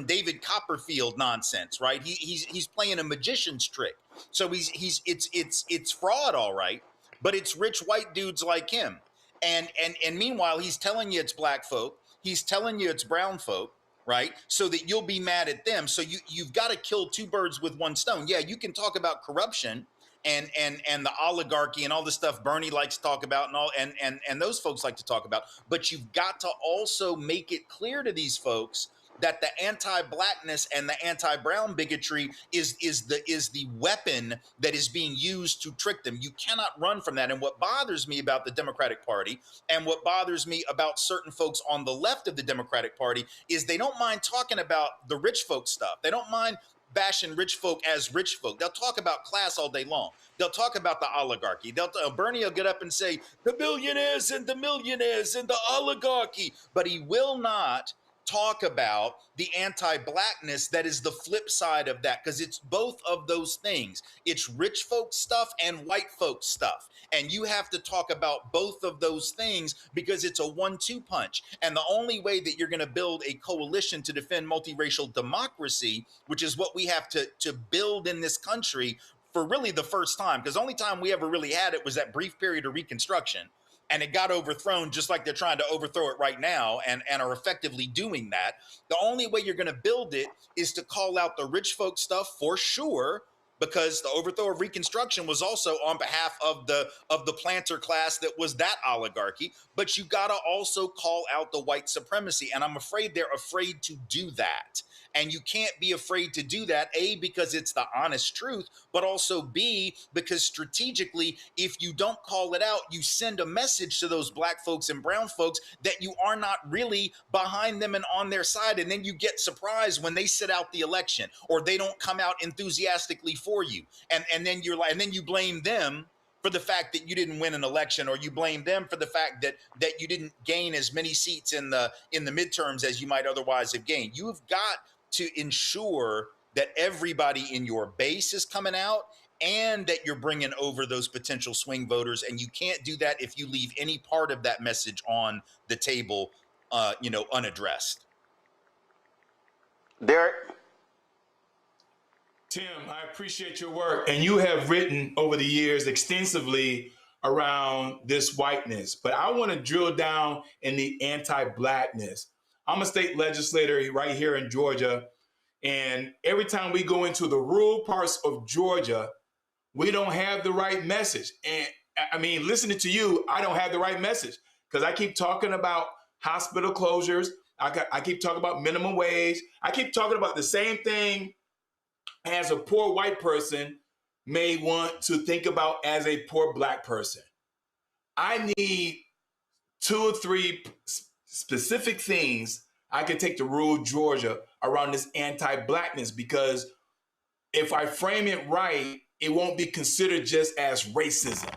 David Copperfield nonsense, right? He's playing a magician's trick. So it's fraud, all right. But it's rich white dudes like him. And meanwhile, he's telling you it's black folk. He's telling you it's brown folk, right? So that you'll be mad at them. So you've got to kill two birds with one stone. Yeah, you can talk about corruption and the oligarchy and all the stuff Bernie likes to talk about and those folks like to talk about. But you've got to also make it clear to these folks that the anti-blackness and the anti-brown bigotry is the weapon that is being used to trick them. You cannot run from that. And what bothers me about the Democratic Party, and what bothers me about certain folks on the left of the Democratic Party, is they don't mind talking about the rich folk stuff. They don't mind bashing rich folk as rich folk. They'll talk about class all day long. They'll talk about the oligarchy. Bernie will get up and say the billionaires and the millionaires and the oligarchy, but he will not talk about the anti-blackness that is the flip side of that, because it's both of those things. It's rich folk stuff and white folk stuff. And you have to talk about both of those things because it's a 1-2 punch. And the only way that you're going to build a coalition to defend multiracial democracy, which is what we have to build in this country for really the first time, because the only time we ever really had it was that brief period of Reconstruction. And it got overthrown just like they're trying to overthrow it right now and are effectively doing that. The only way you're going to build it is to call out the rich folk stuff for sure, because the overthrow of Reconstruction was also on behalf of the planter class that was that oligarchy. But you got to also call out the white supremacy. And I'm afraid they're afraid to do that. And you can't be afraid to do that, A, because it's the honest truth, but also B, because strategically, if you don't call it out, you send a message to those black folks and brown folks that you are not really behind them and on their side. And then you get surprised when they sit out the election or they don't come out enthusiastically for you. And then and then you blame them for the fact that you didn't win an election, or you blame them for the fact that you didn't gain as many seats in the midterms as you might otherwise have gained. You've got to ensure that everybody in your base is coming out and that you're bringing over those potential swing voters. And you can't do that if you leave any part of that message on the table, unaddressed. Derek? Tim, I appreciate your work. And you have written over the years extensively around this whiteness. But I want to drill down in the anti-blackness. I'm a state legislator right here in Georgia. And every time we go into the rural parts of Georgia, we don't have the right message. And I mean, listening to you, I don't have the right message because I keep talking about hospital closures. I keep talking about minimum wage. I keep talking about the same thing as a poor white person may want to think about as a poor black person. I need 2 or 3 specific things I can take to rural Georgia around this anti-blackness, because if I frame it right, it won't be considered just as racism.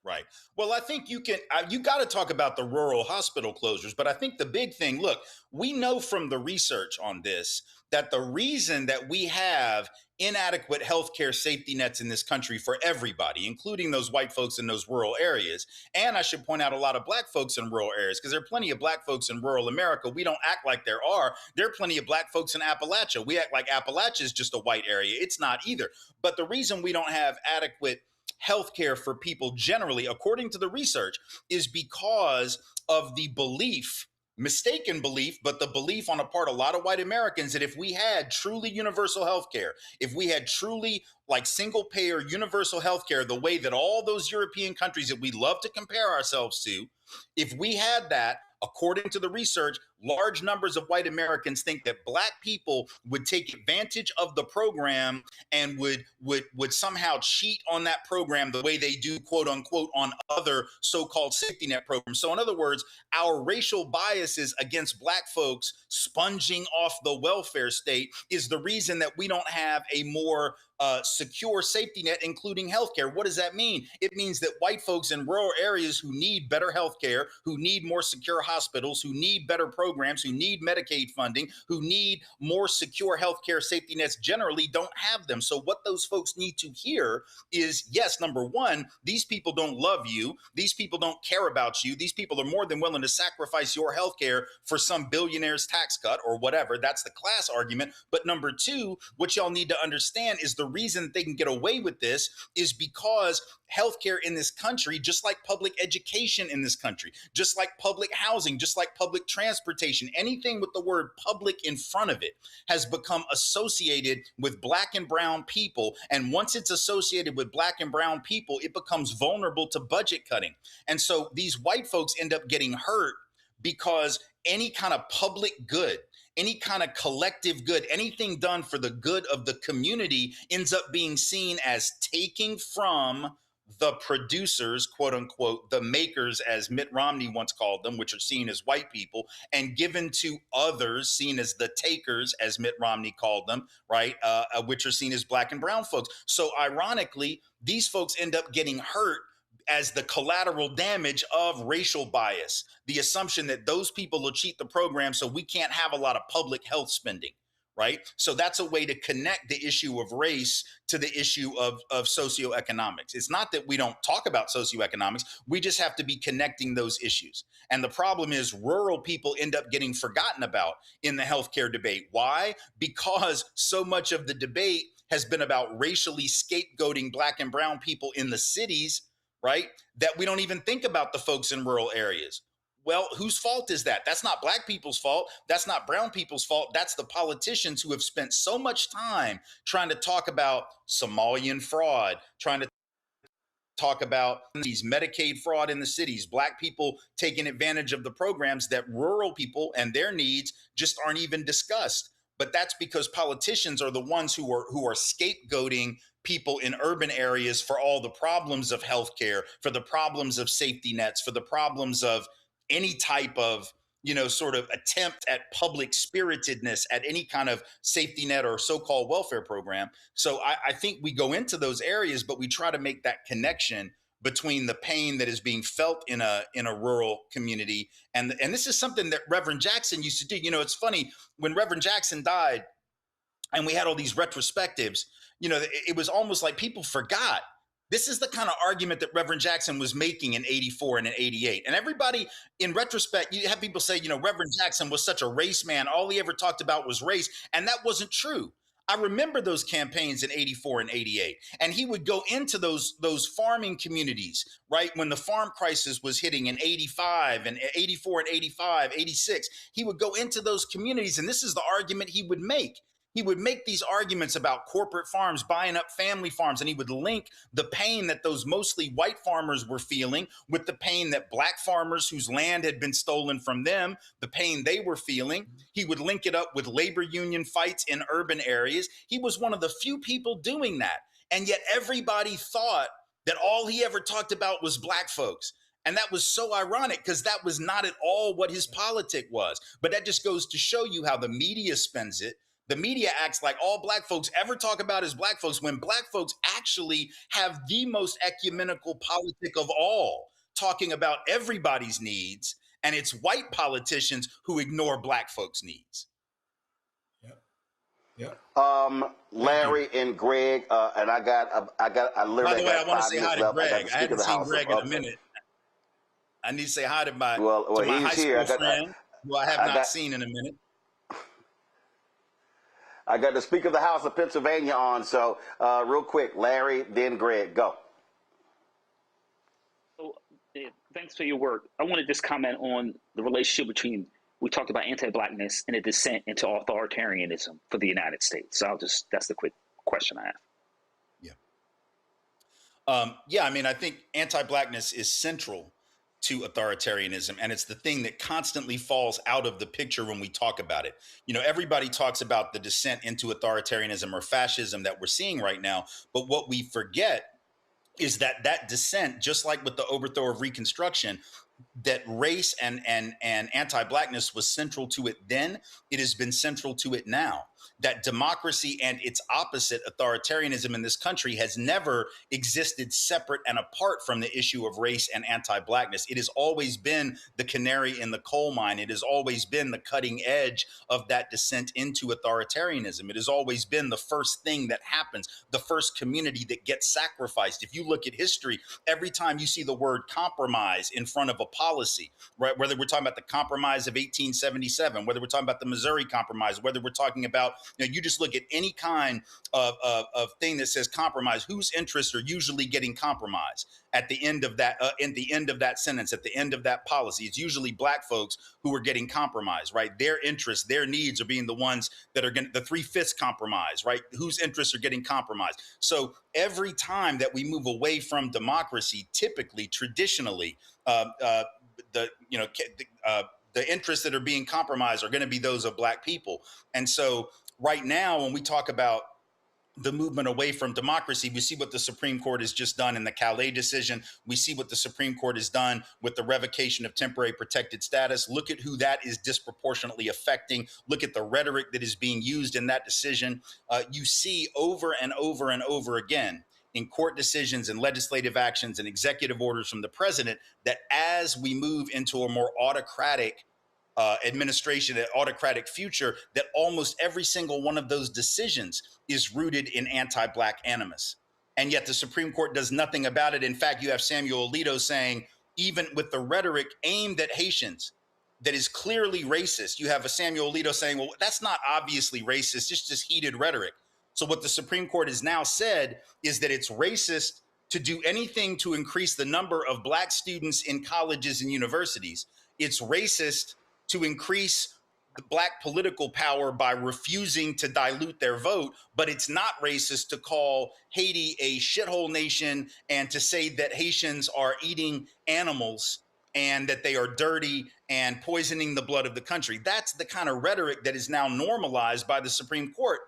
Right. Well, I think you got to talk about the rural hospital closures, but I think the big thing, look, we know from the research on this that the reason that we have inadequate healthcare safety nets in this country for everybody, including those white folks in those rural areas, and I should point out a lot of black folks in rural areas, because there are plenty of black folks in rural America. We don't act like there are. There are plenty of black folks in Appalachia. We act like Appalachia is just a white area. It's not either. But the reason we don't have adequate healthcare for people generally, according to the research, is because of the belief, mistaken belief, but the belief on a part of a lot of white Americans that if we had truly universal healthcare, if we had truly like single payer universal healthcare, the way that all those European countries that we love to compare ourselves to, if we had that, according to the research, large numbers of white Americans think that black people would take advantage of the program and would somehow cheat on that program the way they do, quote unquote, on other so-called safety net programs. So in other words, our racial biases against black folks sponging off the welfare state is the reason that we don't have a more secure safety net, including healthcare. What does that mean? It means that white folks in rural areas who need better healthcare, who need more secure hospitals, who need better programs, who need Medicaid funding, who need more secure healthcare safety nets generally don't have them. So what those folks need to hear is, yes, number one, these people don't love you. These people don't care about you. These people are more than willing to sacrifice your healthcare for some billionaire's tax cut or whatever. That's the class argument. But number two, what y'all need to understand is the reason that they can get away with this is because healthcare in this country, just like public education in this country, just like public housing, just like public transportation, anything with the word public in front of it has become associated with black and brown people. And once it's associated with black and brown people, it becomes vulnerable to budget cutting. And so these white folks end up getting hurt because any kind of public good, any kind of collective good, anything done for the good of the community ends up being seen as taking from the producers, quote unquote, the makers, as Mitt Romney once called them, which are seen as white people, and given to others, seen as the takers, as Mitt Romney called them, right, which are seen as black and brown folks. So ironically, these folks end up getting hurt as the collateral damage of racial bias, the assumption that those people will cheat the program so we can't have a lot of public health spending, right? So that's a way to connect the issue of race to the issue of socioeconomics. It's not that we don't talk about socioeconomics, we just have to be connecting those issues. And the problem is rural people end up getting forgotten about in the healthcare debate. Why? Because so much of the debate has been about racially scapegoating Black and brown people in the cities, right? That we don't even think about the folks in rural areas. Well, whose fault is that? That's not Black people's fault. That's not brown people's fault. That's the politicians who have spent so much time trying to talk about Somalian fraud, trying to talk about these Medicaid fraud in the cities, Black people taking advantage of the programs that rural people and their needs just aren't even discussed. But that's because politicians are the ones who are scapegoating people in urban areas for all the problems of healthcare, for the problems of safety nets, for the problems of any type of, sort of attempt at public spiritedness at any kind of safety net or so-called welfare program. So I think we go into those areas, but we try to make that connection between the pain that is being felt in a rural community. And this is something that Reverend Jackson used to do. It's funny, when Reverend Jackson died and we had all these retrospectives, it was almost like people forgot. This is the kind of argument that Reverend Jackson was making in 84 and in 88. And everybody, in retrospect, you have people say, Reverend Jackson was such a race man. All he ever talked about was race. And that wasn't true. I remember those campaigns in 84 and 88. And he would go into those farming communities, right? When the farm crisis was hitting in 85 and 84 and 85, 86, he would go into those communities. And this is the argument he would make. He would make these arguments about corporate farms buying up family farms, and he would link the pain that those mostly white farmers were feeling with the pain that Black farmers whose land had been stolen from them, the pain they were feeling. He would link it up with labor union fights in urban areas. He was one of the few people doing that. And yet everybody thought that all he ever talked about was Black folks. And that was so ironic because that was not at all what his politic was. But that just goes to show you how the media spends it. The media acts like all Black folks ever talk about is Black folks, when Black folks actually have the most ecumenical politic of all, talking about everybody's needs, and it's white politicians who ignore Black folks' needs. Yep. Larry and Greg, and I literally. By the way, got I want to 5 say minutes hi to left. Greg. I haven't seen Greg in a Okay. minute. I need to say hi to my he's high school here. friend who I have not seen in a minute. I got the Speaker of the House of Pennsylvania on, so real quick, Larry, then Greg, go. So, thanks for your work. I want to just comment on the relationship between, we talked about anti-Blackness and a descent into authoritarianism for the United States. So that's the quick question I have. Yeah, I mean, I think anti-Blackness is central to authoritarianism, and it's the thing that constantly falls out of the picture when we talk about it. Everybody talks about the descent into authoritarianism or fascism that we're seeing right now, but what we forget is that descent, just like with the overthrow of Reconstruction, that race and anti-Blackness was central to it then, it has been central to it now. That democracy and its opposite, authoritarianism in this country, has never existed separate and apart from the issue of race and anti-Blackness. It has always been the canary in the coal mine. It has always been the cutting edge of that descent into authoritarianism. It has always been the first thing that happens, the first community that gets sacrificed. If you look at history, every time you see the word compromise in front of a policy, right? Whether we're talking about the Compromise of 1877, whether we're talking about the Missouri Compromise, whether we're talking about, you just look at any kind of thing that says compromise, whose interests are usually getting compromised at the end of that, sentence, at the end of that policy. It's usually Black folks who are getting compromised, right? Their interests, their needs are being the ones that are getting the 3/5 compromise, right? Whose interests are getting compromised. So every time that we move away from democracy, typically, traditionally, the interests that are being compromised are going to be those of Black people. And so right now, when we talk about the movement away from democracy, we see what the Supreme Court has just done in the Calais decision. We see what the Supreme Court has done with the revocation of temporary protected status. Look at who that is disproportionately affecting. Look at the rhetoric that is being used in that decision. You see over and over and over again in court decisions and legislative actions and executive orders from the president that as we move into a more autocratic administration, an autocratic future, that almost every single one of those decisions is rooted in anti-Black animus. And yet the Supreme Court does nothing about it. In fact, you have Samuel Alito saying, even with the rhetoric aimed at Haitians that is clearly racist, you have a Samuel Alito saying, well, that's not obviously racist, it's just heated rhetoric. So what the Supreme Court has now said is that it's racist to do anything to increase the number of Black students in colleges and universities. It's racist to increase the Black political power by refusing to dilute their vote, but it's not racist to call Haiti a shithole nation and to say that Haitians are eating animals and that they are dirty and poisoning the blood of the country. That's the kind of rhetoric that is now normalized by the Supreme Court.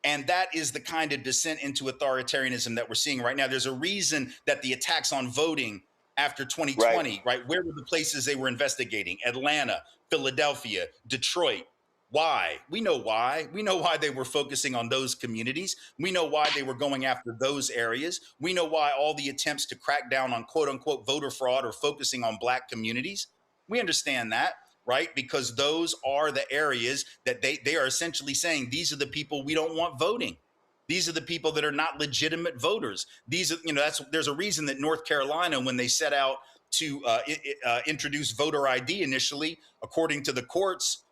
And that is the kind of descent into authoritarianism that we're seeing right now. There's a reason that the attacks on voting after 2020, right? Where were the places they were investigating? Atlanta, Philadelphia, Detroit. Why? We know why. We know why they were focusing on those communities. We know why they were going after those areas. We know why all the attempts to crack down on quote unquote voter fraud are focusing on Black communities. We understand that, right? Because those are the areas that they are essentially saying, these are the people we don't want voting. These are the people that are not legitimate voters. These are, there's a reason that North Carolina, when they set out to introduce voter ID initially, according to the courts,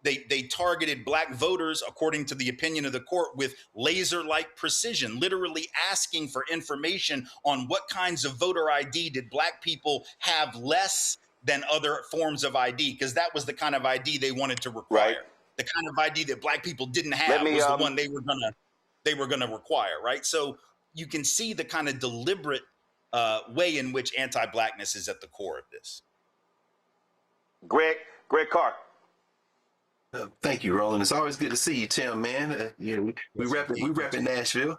they targeted Black voters, according to the opinion of the court, with laser-like precision, literally asking for information on what kinds of voter ID did Black people have less than other forms of ID, because that was the kind of ID they wanted to require. Right. The kind of ID that Black people didn't have was the one they were gonna require, right? So you can see the kind of deliberate way in which anti-Blackness is at the core of this. Greg Carr. Thank you, Roland. It's always good to see you, Tim, man. We rep in Nashville.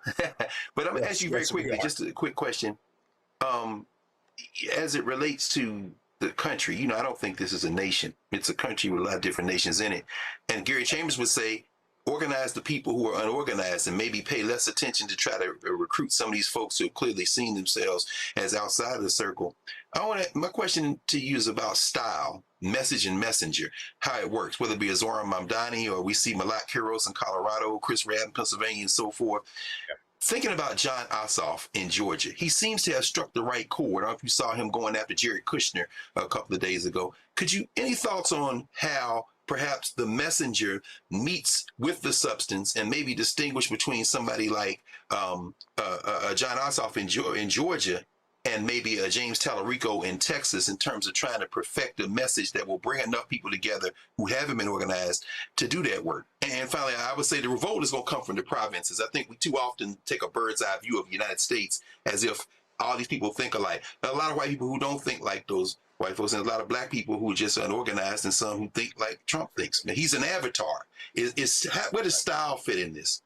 But I'm going to ask you very quickly, just a quick question. As it relates to the country, I don't think this is a nation. It's a country with a lot of different nations in it. And Gary Chambers would say, organize the people who are unorganized and maybe pay less attention to try to recruit some of these folks who have clearly seen themselves as outside of the circle. My question to you is about style, message and messenger, how it works, whether it be Zoran Mamdani or we see Malak Kiros in Colorado, Chris Rabb in Pennsylvania and so forth. Yeah. Thinking about John Ossoff in Georgia, he seems to have struck the right chord. I don't know if you saw him going after Jared Kushner a couple of days ago. Any thoughts on how perhaps the messenger meets with the substance and maybe distinguish between somebody like John Ossoff in Georgia and maybe James Tallarico in Texas in terms of trying to perfect a message that will bring enough people together who haven't been organized to do that work? And finally, I would say the revolt is going to come from the provinces. I think we too often take a bird's eye view of the United States as if all these people think alike. There are a lot of white people who don't think like those white folks, and a lot of Black people who are just unorganized, and some who think like Trump thinks. Now, he's an avatar. Where does style fit in this?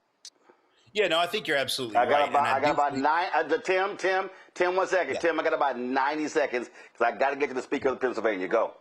Yeah, no, I think you're absolutely right. I got about 9. Tim, 1 second. Yeah. Tim, I got about 90 seconds because I got to get to the Speaker of Pennsylvania. Go.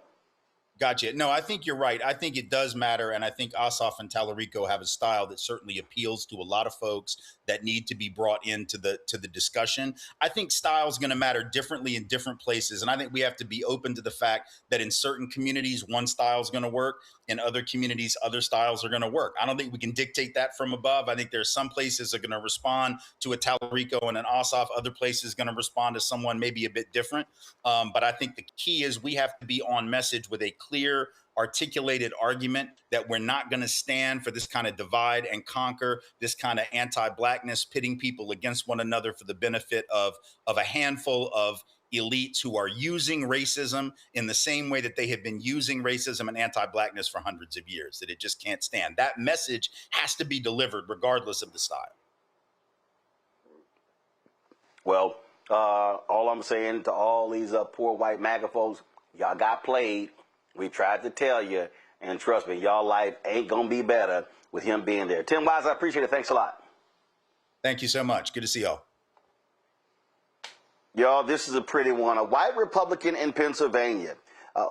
Gotcha. No, I think you're right. I think it does matter. And I think Ossoff and Tallarico have a style that certainly appeals to a lot of folks that need to be brought into the discussion. I think style is going to matter differently in different places. And I think we have to be open to the fact that in certain communities, one style is going to work. In other communities, other styles are going to work. I don't think we can dictate that from above. I think there's some places that are going to respond to a Tallarico and an Ossoff. Other places going to respond to someone maybe a bit different. But I think the key is we have to be on message with a clear, articulated argument that we're not going to stand for this kind of divide and conquer, this kind of anti-Blackness, pitting people against one another for the benefit of a handful of elites who are using racism in the same way that they have been using racism and anti-Blackness for hundreds of years, that it just can't stand. That message has to be delivered regardless of the style. Well, all I'm saying to all these poor white MAGA folks, y'all got played. We tried to tell you, and trust me, y'all life ain't going to be better with him being there. Tim Wise, I appreciate it. Thanks a lot. Thank you so much. Good to see y'all. Y'all, this is a pretty one. A white Republican in Pennsylvania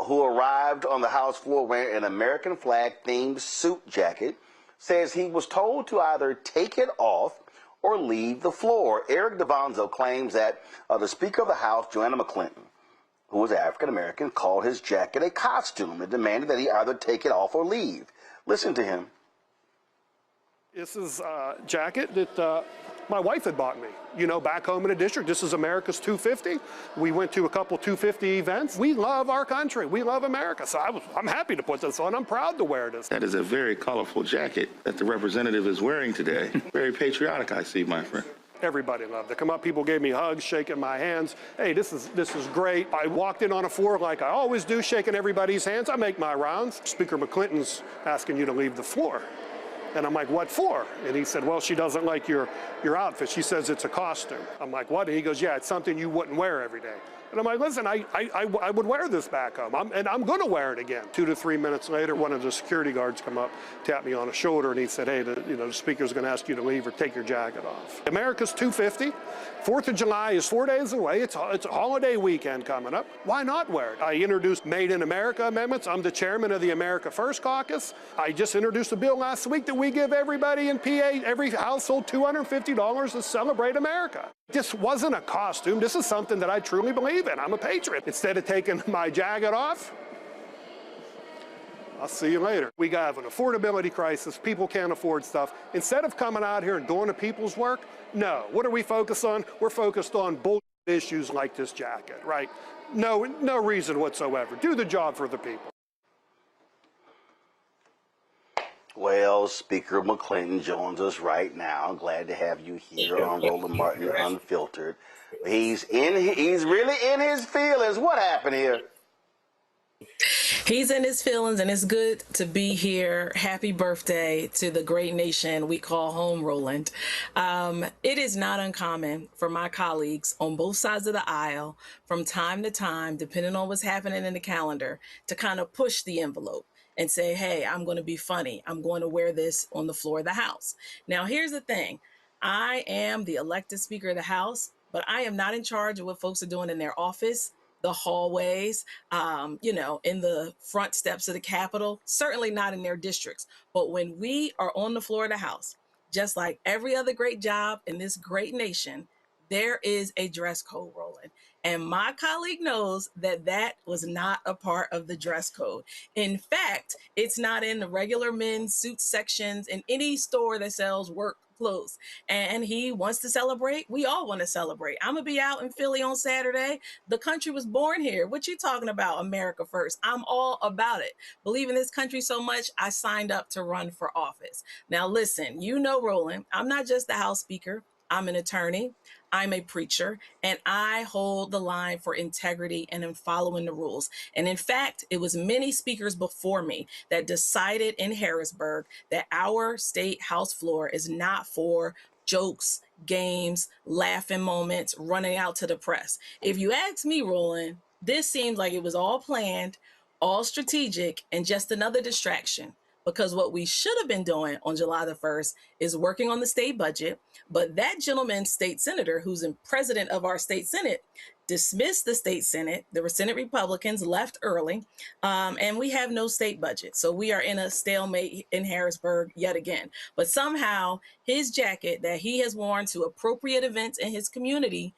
who arrived on the House floor wearing an American flag-themed suit jacket says he was told to either take it off or leave the floor. Eric DeVonzo claims that the Speaker of the House, Joanna McClinton, who was African-American, called his jacket a costume and demanded that he either take it off or leave. Listen to him. This is a jacket that my wife had bought me. You know, back home in the district, this is America's 250. We went to a couple 250 events. We love our country. We love America. So I'm happy to put this on. I'm proud to wear this. That is a very colorful jacket that the representative is wearing today. Very patriotic, I see, my friend. Everybody loved it. Come up, people gave me hugs, shaking my hands. Hey, this is great. I walked in on a floor like I always do, shaking everybody's hands. I make my rounds. Speaker McClinton's asking you to leave the floor. And I'm like, what for? And he said, well, she doesn't like your outfit. She says it's a costume. I'm like, what? And he goes, yeah, it's something you wouldn't wear every day. And I'm like, listen, I would wear this back home, and I'm going to wear it again. 2 to 3 minutes later, one of the security guards come up, tapped me on the shoulder, and he said, hey, the speaker's going to ask you to leave or take your jacket off. America's 250. 4th of July is 4 days away. It's a holiday weekend coming up. Why not wear it? I introduced Made in America amendments. I'm the chairman of the America First Caucus. I just introduced a bill last week that we give everybody in PA, every household, $250 to celebrate America. This wasn't a costume. This is something that I truly believe in. I'm a patriot. Instead of taking my jacket off, I'll see you later. We have an affordability crisis. People can't afford stuff. Instead of coming out here and doing the people's work, no. What are we focused on? We're focused on bullshit issues like this jacket, right? No reason whatsoever. Do the job for the people. Well, Speaker McClinton joins us right now. Glad to have you here on Roland Martin Unfiltered. He's really in his feelings. What happened here? He's in his feelings, and it's good to be here. Happy birthday to the great nation we call home, Roland. It is not uncommon for my colleagues on both sides of the aisle from time to time, depending on what's happening in the calendar, to kind of push the envelope and say, hey, I'm going to be funny. I'm going to wear this on the floor of the House. Now, here's the thing. I am the elected Speaker of the House, but I am not in charge of what folks are doing in their office, the hallways, in the front steps of the Capitol, certainly not in their districts. But when we are on the floor of the House, just like every other great job in this great nation, there is a dress code, Roland. And my colleague knows that that was not a part of the dress code. In fact, it's not in the regular men's suit sections in any store that sells work clothes. And he wants to celebrate. We all want to celebrate. I'm going to be out in Philly on Saturday. The country was born here. What you talking about? America first. I'm all about it. Believe in this country so much, I signed up to run for office. Now, listen, Roland, I'm not just the House Speaker. I'm an attorney. I'm a preacher, and I hold the line for integrity and in following the rules. And in fact, it was many speakers before me that decided in Harrisburg that our state House floor is not for jokes, games, laughing moments, running out to the press. If you ask me, Roland, this seems like it was all planned, all strategic, and just another distraction. Because what we should have been doing on July the 1st is working on the state budget. But that gentleman, state senator, who's the president of our state Senate, dismissed the state Senate. There were Senate Republicans left early, and we have no state budget. So we are in a stalemate in Harrisburg yet again. But somehow his jacket that he has worn to appropriate events in his community,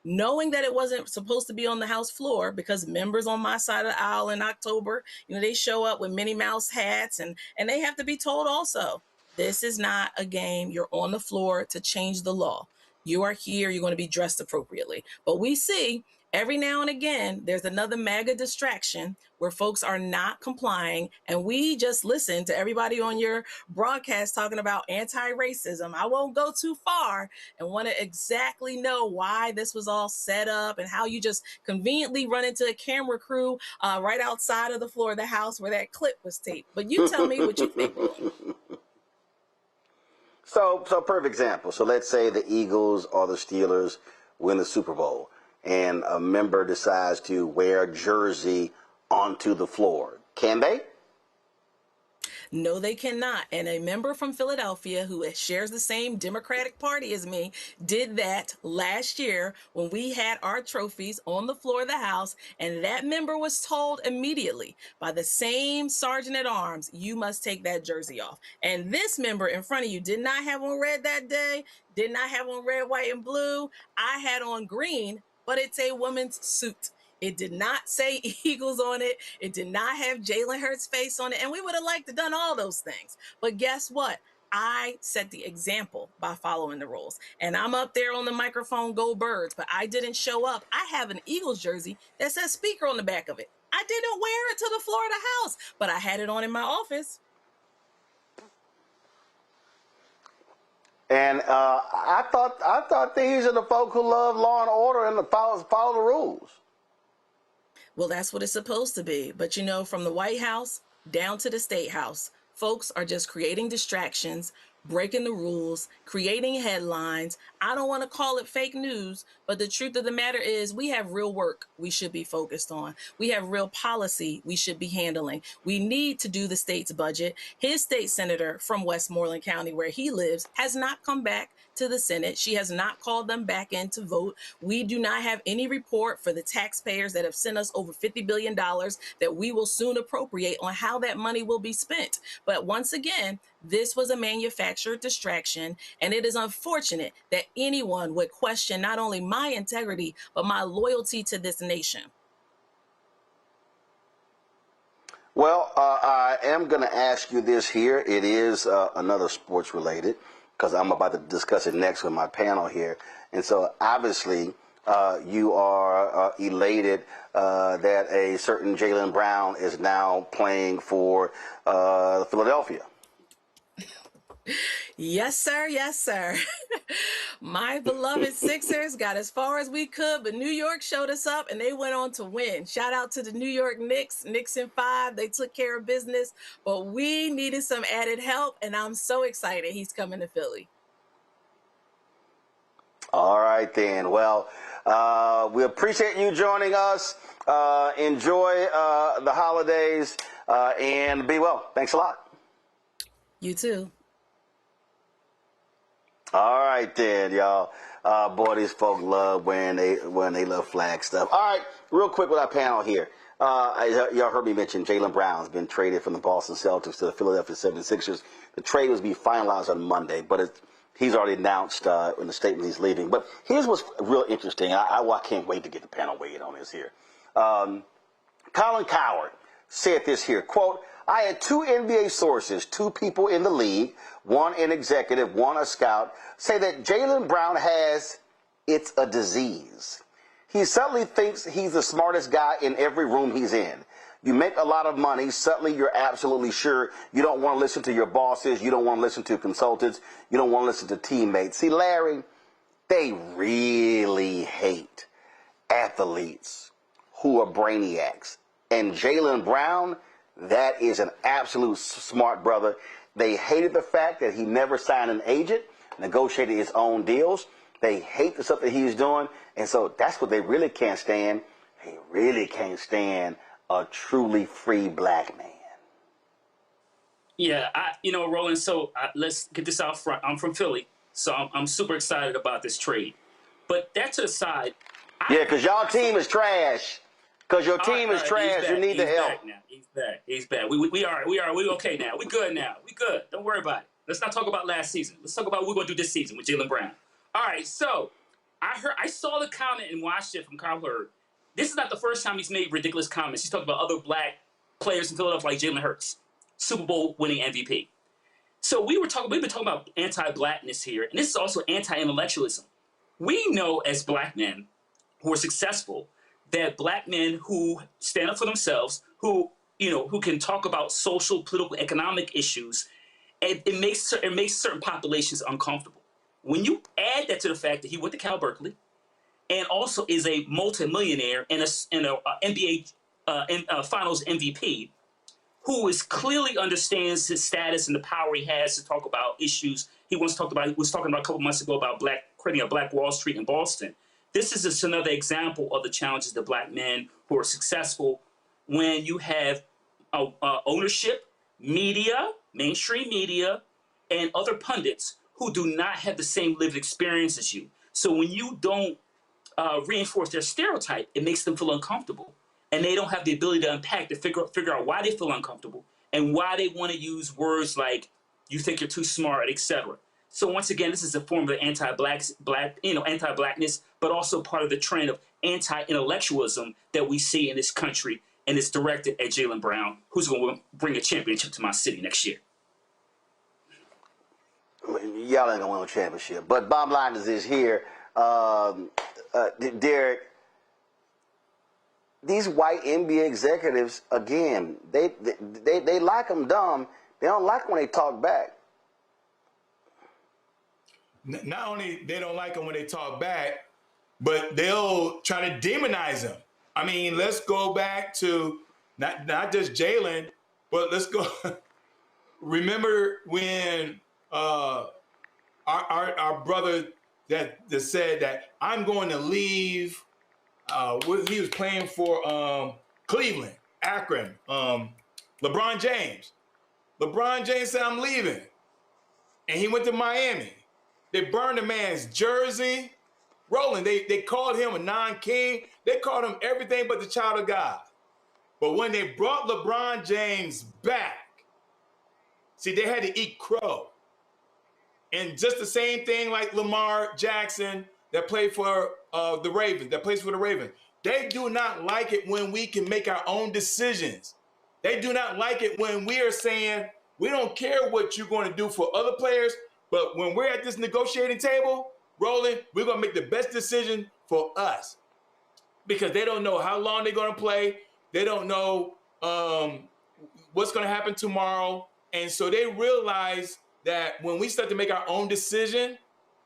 knowing that it wasn't supposed to be on the House floor because members on my side of the aisle in October, they show up with Minnie Mouse hats and they have to be told also, this is not a game. You're on the floor to change the law. You are here. You're going to be dressed appropriately. But we see every now and again, there's another MAGA distraction where folks are not complying. And we just listen to everybody on your broadcast talking about anti-racism. I won't go too far and want to exactly know why this was all set up and how you just conveniently run into a camera crew right outside of the floor of the House where that clip was taped. But you tell me what you think. So perfect example. So let's say the Eagles or the Steelers win the Super Bowl, and a member decides to wear a jersey onto the floor. Can they? No, they cannot. And a member from Philadelphia who shares the same Democratic Party as me did that last year when we had our trophies on the floor of the House. And that member was told immediately by the same sergeant at arms, you must take that jersey off. And this member in front of you did not have on red that day, did not have on red, white, and blue. I had on green, but it's a woman's suit. It did not say Eagles on it. It did not have Jalen Hurts' face on it. And we would have liked to done all those things. But guess what? I set the example by following the rules. And I'm up there on the microphone, go Birds, but I didn't show up. I have an Eagles jersey that says speaker on the back of it. I didn't wear it to the floor of the House, but I had it on in my office. And I thought these are the folk who love law and order and follow the rules. Well, that's what it's supposed to be. But, you know, from the White House down to the State House, folks are just creating distractions, breaking the rules, creating headlines. I don't want to call it fake news, but the truth of the matter is we have real work we should be focused on. We have real policy we should be handling. We need to do the state's budget. His state senator from Westmoreland County, where he lives, has not come back to the Senate. She has not called them back in to vote. We do not have any report for the taxpayers that have sent us over $50 billion that we will soon appropriate on how that money will be spent. But once again, this was a manufactured distraction, and it is unfortunate that anyone would question not only my integrity, but my loyalty to this nation. Well, I am going to ask you this here. It is another sports related, because I'm about to discuss it next with my panel here. And so obviously you are elated that a certain Jaylen Brown is now playing for Philadelphia. Yes, sir. Yes, sir. My beloved Sixers got as far as we could, but New York showed us up and they went on to win. Shout out to the New York Knicks, Knicks in 5. They took care of business, but we needed some added help, and I'm so excited he's coming to Philly. All right, then. Well, we appreciate you joining us. Enjoy the holidays and be well. Thanks a lot. You too. All right, then, y'all. Boy, these folk love when they love flag stuff. All right, real quick with our panel here. Y'all heard me mention Jaylen Brown's been traded from the Boston Celtics to the Philadelphia 76ers. The trade was to be finalized on Monday, but he's already announced in the statement he's leaving. But here's what's real interesting. I can't wait to get the panel weighed on this here. Colin Cowherd said this here, quote, I had 2 NBA sources, 2 people in the league, one an executive, one a scout, say that Jaylen Brown has, it's a disease. He suddenly thinks he's the smartest guy in every room he's in. You make a lot of money, suddenly you're absolutely sure you don't want to listen to your bosses, you don't want to listen to consultants, you don't want to listen to teammates. See, Larry, they really hate athletes who are brainiacs. And Jaylen Brown, that is an absolute smart brother. They hated the fact that he never signed an agent, negotiated his own deals. They hate the stuff that he's doing. And so that's what they really can't stand. They really can't stand a truly free black man. Yeah, Roland, so let's get this out front. I'm from Philly, so I'm super excited about this trade. But that to the side. Yeah, because y'all team is trash. Because your team is trash. You need the help. He's back. We okay now. We good now. We good. Don't worry about it. Let's not talk about last season. Let's talk about what we're going to do this season with Jaylen Brown. All right, so I saw the comment and watched it from Kyle Hurd. This is not the first time he's made ridiculous comments. He's talked about other black players in Philadelphia like Jalen Hurts, Super Bowl winning MVP. So we've been talking about anti-blackness here, and this is also anti-intellectualism. We know as black men who are successful that black men who stand up for themselves, who can talk about social, political, economic issues, and it makes certain populations uncomfortable. When you add that to the fact that he went to Cal Berkeley and also is a multimillionaire and a NBA Finals MVP, who clearly understands his status and the power he has to talk about issues he was talking about a couple months ago about creating a Black Wall Street in Boston. This is just another example of the challenges that black men who are successful when you have ownership, media, mainstream media, and other pundits who do not have the same lived experience as you. So when you don't reinforce their stereotype, it makes them feel uncomfortable. And they don't have the ability to unpack, to figure out why they feel uncomfortable and why they want to use words like, you think you're too smart, etc. So once again, this is a form of anti-blackness, but also part of the trend of anti-intellectualism that we see in this country, and it's directed at Jaylen Brown, who's going to bring a championship to my city next year. Y'all ain't gonna win a championship. But bottom line is this here, Derek. These white NBA executives, again, they like them dumb. They don't like when they talk back. Not only they don't like them when they talk back, but they'll try to demonize them. I mean, let's go back to not just Jaylen, but let's go. Remember when our brother that said that I'm going to leave. He was playing for Cleveland, Akron. LeBron James. LeBron James said, I'm leaving. And he went to Miami. They burned the man's jersey. Roland, they called him a non-king. They called him everything but the child of God. But when they brought LeBron James back, see, they had to eat crow. And just the same thing like Lamar Jackson that played for the Ravens, that plays for the Ravens. They do not like it when we can make our own decisions. They do not like it when we are saying, we don't care what you're going to do for other players, but when we're at this negotiating table, Roland, we're going to make the best decision for us. Because they don't know how long they're going to play. They don't know what's going to happen tomorrow. And so they realize that when we start to make our own decision,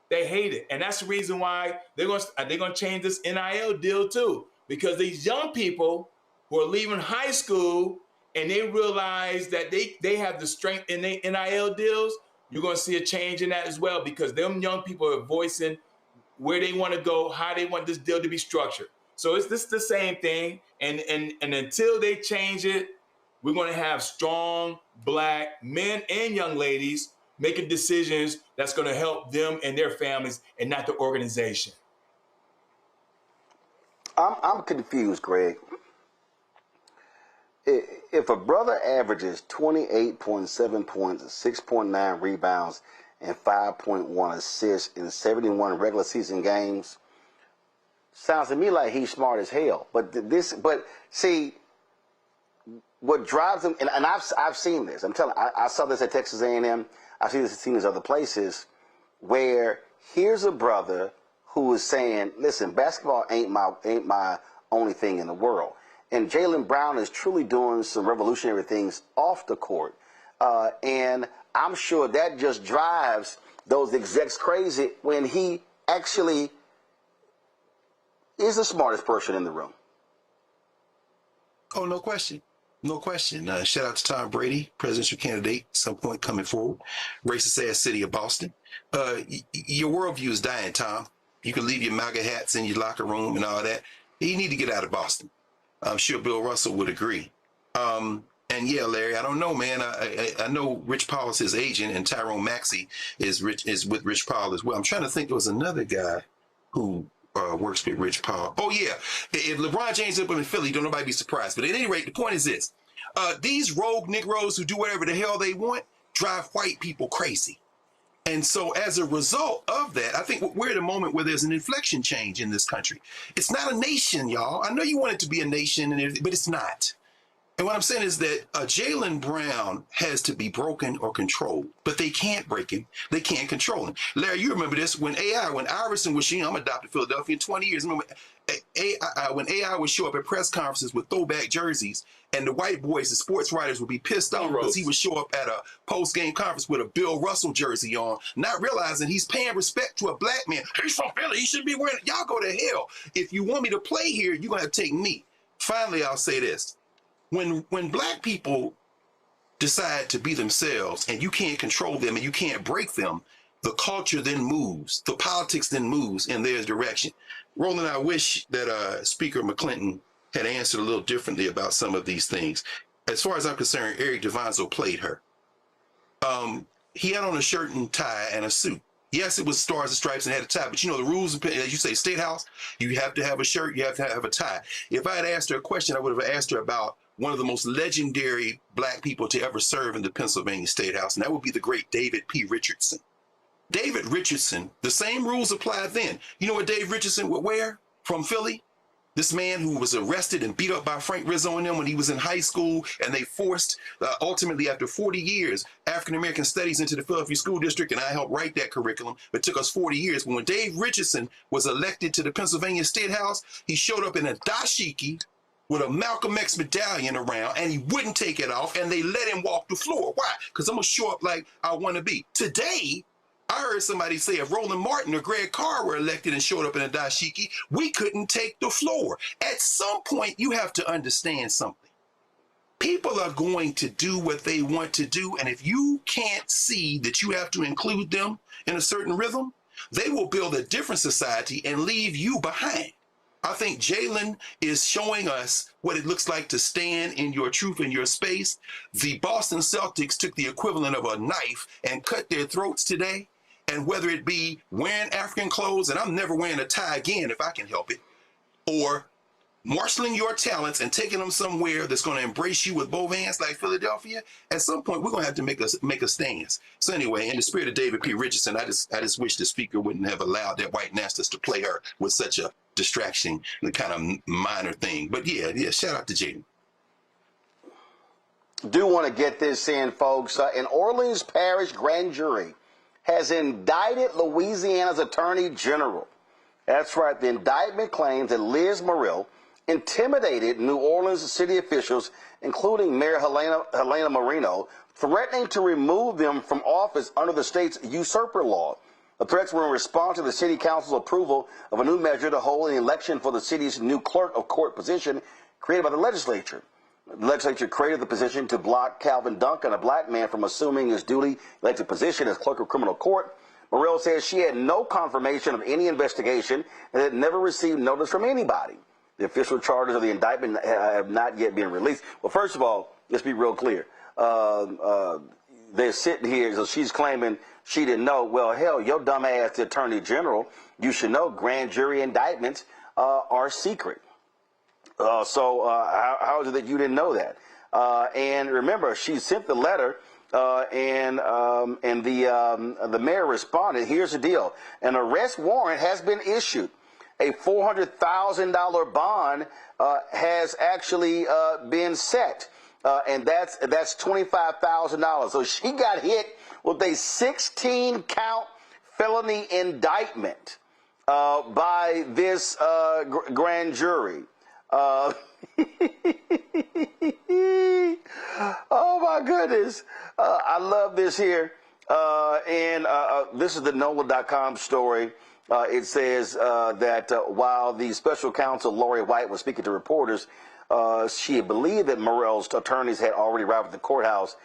they hate it. And that's the reason why they're going to change this NIL deal too. Because these young people who are leaving high school and they realize that they have the strength in their NIL deals, you're going to see a change in that as well, because them young people are voicing where they want to go, how they want this deal to be structured. So it's this the same thing. And until they change it, we're going to have strong Black men and young ladies making decisions that's going to help them and their families and not the organization. I'm confused, Greg. If a brother averages 28.7 points, 6.9 rebounds, and 5.1 assists in 71 regular season games, sounds to me like he's smart as hell. But see, what drives him, and I've seen this. I'm telling you, I saw this at Texas A&M. I've seen this other places, where here's a brother who is saying, listen, basketball ain't my only thing in the world. And Jaylen Brown is truly doing some revolutionary things off the court. And I'm sure that just drives those execs crazy when he actually is the smartest person in the room. Oh, no question. No question. Shout out to Tom Brady, presidential candidate, some point coming forward. Racist ass city of Boston. Your worldview is dying, Tom. You can leave your MAGA hats in your locker room and all that. You need to get out of Boston. I'm sure Bill Russell would agree. And yeah, Larry, I don't know, man. I know Rich Paul is his agent, and Tyrone Maxey is with Rich Paul as well. I'm trying to think. There was another guy who works with Rich Paul. Oh yeah, if LeBron James up in Philly, don't nobody be surprised. But at any rate, the point is this: these rogue Negroes who do whatever the hell they want drive white people crazy. And so as a result of that, I think we're at a moment where there's an inflection change in this country. It's not a nation, y'all. I know you want it to be a nation, but it's not. And what I'm saying is that Jaylen Brown has to be broken or controlled, but they can't break him. They can't control him. Larry, you remember this when Iverson was, I'm adopted Philadelphia in 20 years. Remember when AI would show up at press conferences with throwback jerseys, and the white boys, the sports writers, would be pissed off because he would show up at a post-game conference with a Bill Russell jersey on, not realizing he's paying respect to a black man. He's from Philly. He shouldn't be wearing it. Y'all go to hell. If you want me to play here, you're going to have to take me. Finally, I'll say this. When black people decide to be themselves and you can't control them and you can't break them, the culture then moves. The politics then moves in their direction. Roland, I wish that Speaker McClinton had answered a little differently about some of these things. As far as I'm concerned, Eric DeVonzo played her. he had on a shirt and tie and a suit. Yes, it was stars and stripes and had a tie, but you know the rules, as you say, State House, you have to have a shirt, you have to have a tie. If I had asked her a question, I would have asked her about one of the most legendary black people to ever serve in the Pennsylvania State House, and that would be the great David P. Richardson. David Richardson, the same rules apply then. You know what Dave Richardson would wear from Philly? This man who was arrested and beat up by Frank Rizzo and them when he was in high school, and they forced, ultimately after 40 years, African-American studies into the Philadelphia School District, and I helped write that curriculum. It took us 40 years. But when Dave Richardson was elected to the Pennsylvania State House, he showed up in a dashiki with a Malcolm X medallion around, and he wouldn't take it off, and they let him walk the floor. Why? Because I'm going to show up like I want to be. Today, I heard somebody say if Roland Martin or Greg Carr were elected and showed up in a dashiki, we couldn't take the floor. At some point, you have to understand something. People are going to do what they want to do, and if you can't see that you have to include them in a certain rhythm, they will build a different society and leave you behind. I think Jalen is showing us what it looks like to stand in your truth and your space. The Boston Celtics took the equivalent of a knife and cut their throats today. And whether it be wearing African clothes, and I'm never wearing a tie again if I can help it, or marshaling your talents and taking them somewhere that's going to embrace you with both hands like Philadelphia, at some point we're going to have to make a stance. So anyway, in the spirit of David P. Richardson, I just wish the speaker wouldn't have allowed that white nationalist to play her with such a distraction, the kind of minor thing. But yeah, shout out to Jaden. Do want to get this in, folks. An Orleans Parish grand jury has indicted Louisiana's Attorney General. That's right. The indictment claims that Liz Muriel intimidated New Orleans city officials, including Mayor Helena Marino, threatening to remove them from office under the state's usurper law. The threats were in response to the city council's approval of a new measure to hold an election for the city's new clerk of court position created by the legislature. The legislature created the position to block Calvin Duncan, a black man, from assuming his duly elected position as clerk of criminal court. Morrell says she had no confirmation of any investigation and had never received notice from anybody. The official charges of the indictment have not yet been released. Well, first of all, let's be real clear. They're sitting here, so she's claiming she didn't know. Well, hell, your dumb ass, the Attorney General, you should know grand jury indictments are secret. So how is it that you didn't know that? And remember, she sent the letter, and the mayor responded. Here's the deal: an arrest warrant has been issued. A $400,000 bond has actually been set, and that's $25,000. So she got hit with a 16-count felony indictment by this grand jury. Oh my goodness. I love this here. And this is the NOLA.com story. It says that while the special counsel Lori White was speaking to reporters, she believed that Morrell's attorneys had already arrived at the courthouse,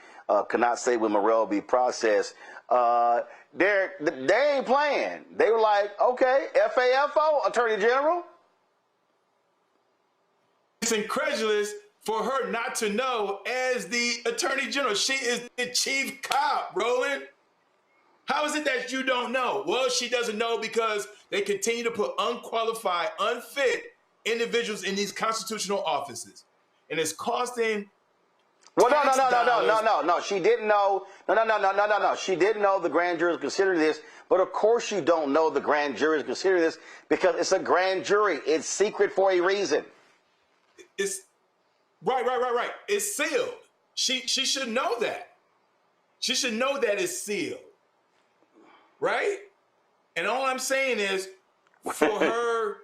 could not say when Morrell will be processed. They ain't playing. They were like, okay, FAFO, Attorney General. It's incredulous for her not to know as the Attorney General. She is the chief cop, Roland. How is it that you don't know? Well, she doesn't know because they continue to put unqualified, unfit individuals in these constitutional offices. And it's costing... Well, no. She didn't know. No. She didn't know the grand jury is considering this. But of course you don't know the grand jury is considering this because it's a grand jury. It's secret for a reason. It's right. It's sealed. She should know that. She should know that it's sealed. Right? And all I'm saying is for her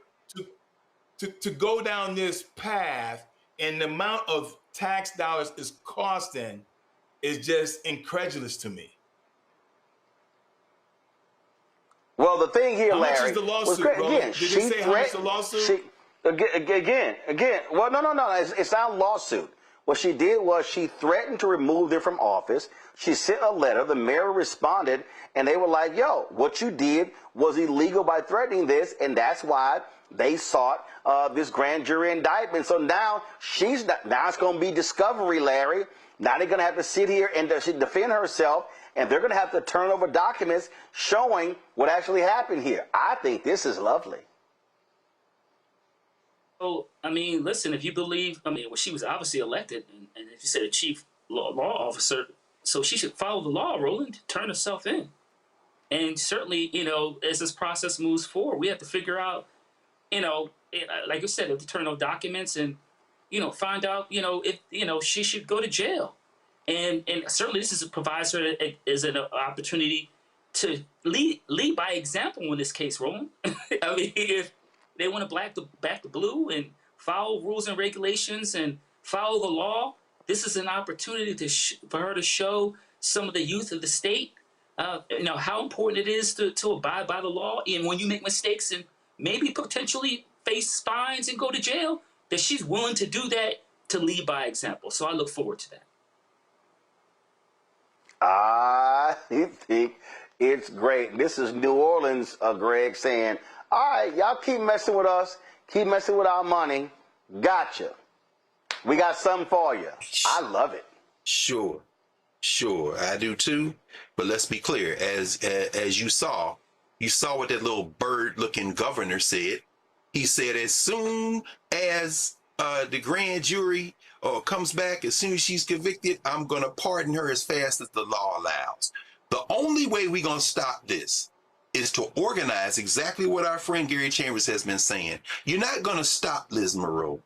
to go down this path and the amount of tax dollars is costing is just incredulous to me. Well, the thing here, Larry, how much is the lawsuit, again, Did it say how much the lawsuit? Again. Well, no. It's not a lawsuit. What she did was she threatened to remove them from office. She sent a letter. The mayor responded, and they were like, yo, what you did was illegal by threatening this, and that's why they sought this grand jury indictment. So now now it's going to be discovery, Larry. Now they're going to have to sit here and defend herself. and they're going to have to turn over documents showing what actually happened here. I think this is lovely. So, I mean, listen, if you believe, I mean, well, she was obviously elected, and if you said a chief law officer, so she should follow the law, Roland, turn herself in. And certainly, you know, as this process moves forward, we have to figure out, you know, like you said, to turn over documents and, you know, find out, you know, if, you know, she should go to jail. And certainly this provides her as an opportunity to lead by example in this case, Roland. I mean, if they want to back the blue and follow rules and regulations and follow the law, this is an opportunity for her to show some of the youth of the state, you know, how important it is to abide by the law. And when you make mistakes and maybe potentially face fines and go to jail, that she's willing to do that to lead by example. So I look forward to that. I think it's great. This is New Orleans, Greg, saying, all right, y'all keep messing with us, keep messing with our money. Gotcha. We got something for you. I love it. Sure, I do too. But let's be clear, as you saw what that little bird-looking governor said. He said as soon as the grand jury comes back, as soon as she's convicted, I'm going to pardon her as fast as the law allows. The only way we're going to stop this is to organize exactly what our friend Gary Chambers has been saying. You're not going to stop Liz Monroe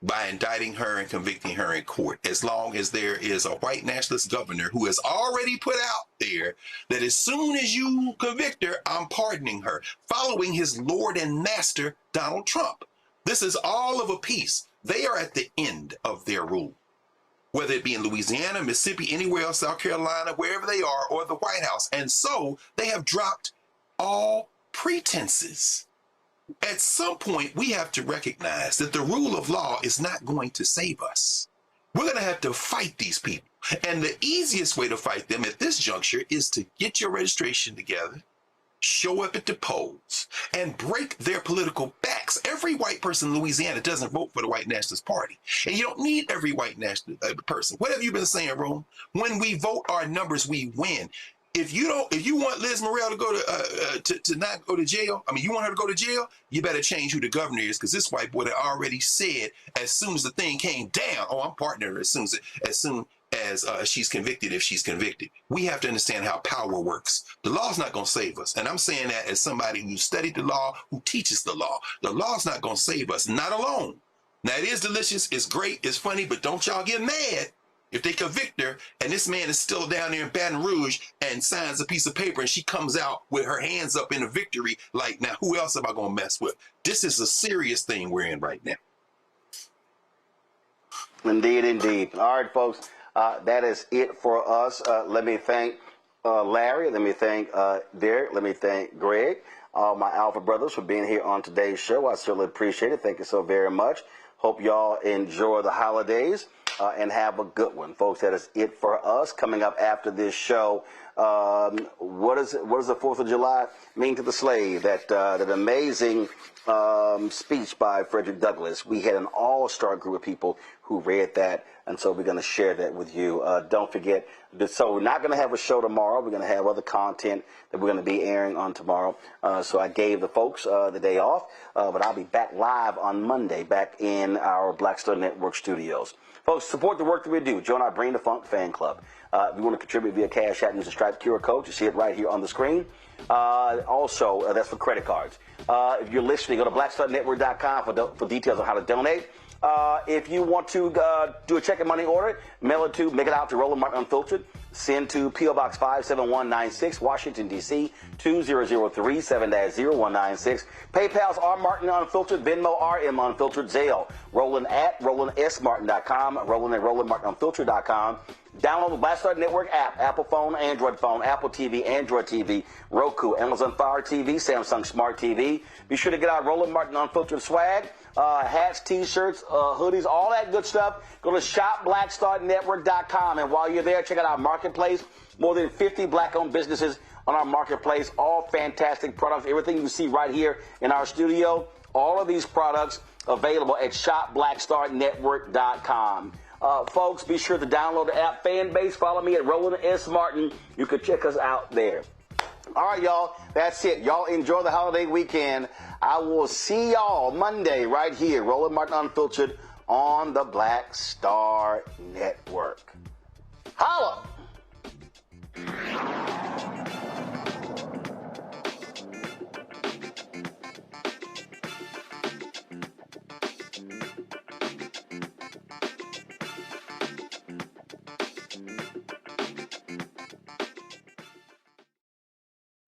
by indicting her and convicting her in court, as long as there is a white nationalist governor who has already put out there that as soon as you convict her, I'm pardoning her, following his Lord and Master, Donald Trump. This is all of a piece. They are at the end of their rule, whether it be in Louisiana, Mississippi, anywhere else, South Carolina, wherever they are, or the White House. And so they have dropped all pretenses. At some point, we have to recognize that the rule of law is not going to save us. We're going to have to fight these people. And the easiest way to fight them at this juncture is to get your registration together, show up at the polls, and break their political backs. Every white person in Louisiana doesn't vote for the White Nationalist Party. And you don't need every white nationalist person. What have you been saying, Rome? When we vote our numbers, we win. If you want Liz Monroe to go to not go to jail, I mean, you want her to go to jail, you better change who the governor is, because this white boy had already said as soon as the thing came down, oh, I'm partnering her as soon as she's convicted, if she's convicted. We have to understand how power works. The law's not going to save us. And I'm saying that as somebody who studied the law, who teaches the law. The law's not going to save us, not alone. Now, it is delicious, it's great, it's funny, but don't y'all get mad if they convict her and this man is still down there in Baton Rouge and signs a piece of paper and she comes out with her hands up in a victory, like, now who else am I going to mess with? This is a serious thing we're in right now. Indeed. All right, folks, that is it for us. Let me thank Larry. Let me thank Derek. Let me thank Greg, my Alpha brothers, for being here on today's show. I certainly appreciate it. Thank you so very much. Hope y'all enjoy the holidays. And have a good one, folks. That is it for us. Coming up after this show, what does the 4th of July mean to the slave? That amazing speech by Frederick Douglass. We had an all-star group of people who read that, and so we're going to share that with you. Don't forget, so we're not going to have a show tomorrow. We're going to have other content that we're going to be airing on tomorrow. So I gave the folks the day off, but I'll be back live on Monday, back in our Black Star Network studios. Folks, support the work that we do. Join our Bring the Funk fan club. If you want to contribute via Cash App, use the Stripe QR code. You see it right here on the screen. Also, that's for credit cards. If you're listening, go to blackstarnetwork.com for details on how to donate. If you want to do a check and money order, make it out to Roland Martin Unfiltered. Send to P.O. Box 57196, Washington, D.C. 20037-0196. PayPal's R Martin Unfiltered, Venmo RM Unfiltered, Zelle, Roland at RolandSMartin.com, Roland at RolandMartinUnfiltered.com. Download the Black Star Network app, Apple phone, Android phone, Apple TV, Android TV, Roku, Amazon Fire TV, Samsung Smart TV. Be sure to get our Roland Martin Unfiltered swag. Hats, T-shirts, hoodies, all that good stuff. Go to shopblackstarnetwork.com, and while you're there, check out our marketplace. More than 50 black-owned businesses on our marketplace. All fantastic products. Everything you see right here in our studio. All of these products available at shopblackstarnetwork.com. Folks, be sure to download the app Fan Base. Follow me at Roland S. Martin. You can check us out there. All right, y'all. That's it. Y'all enjoy the holiday weekend. I will see y'all Monday right here, Roland Martin Unfiltered on the Black Star Network. Holla!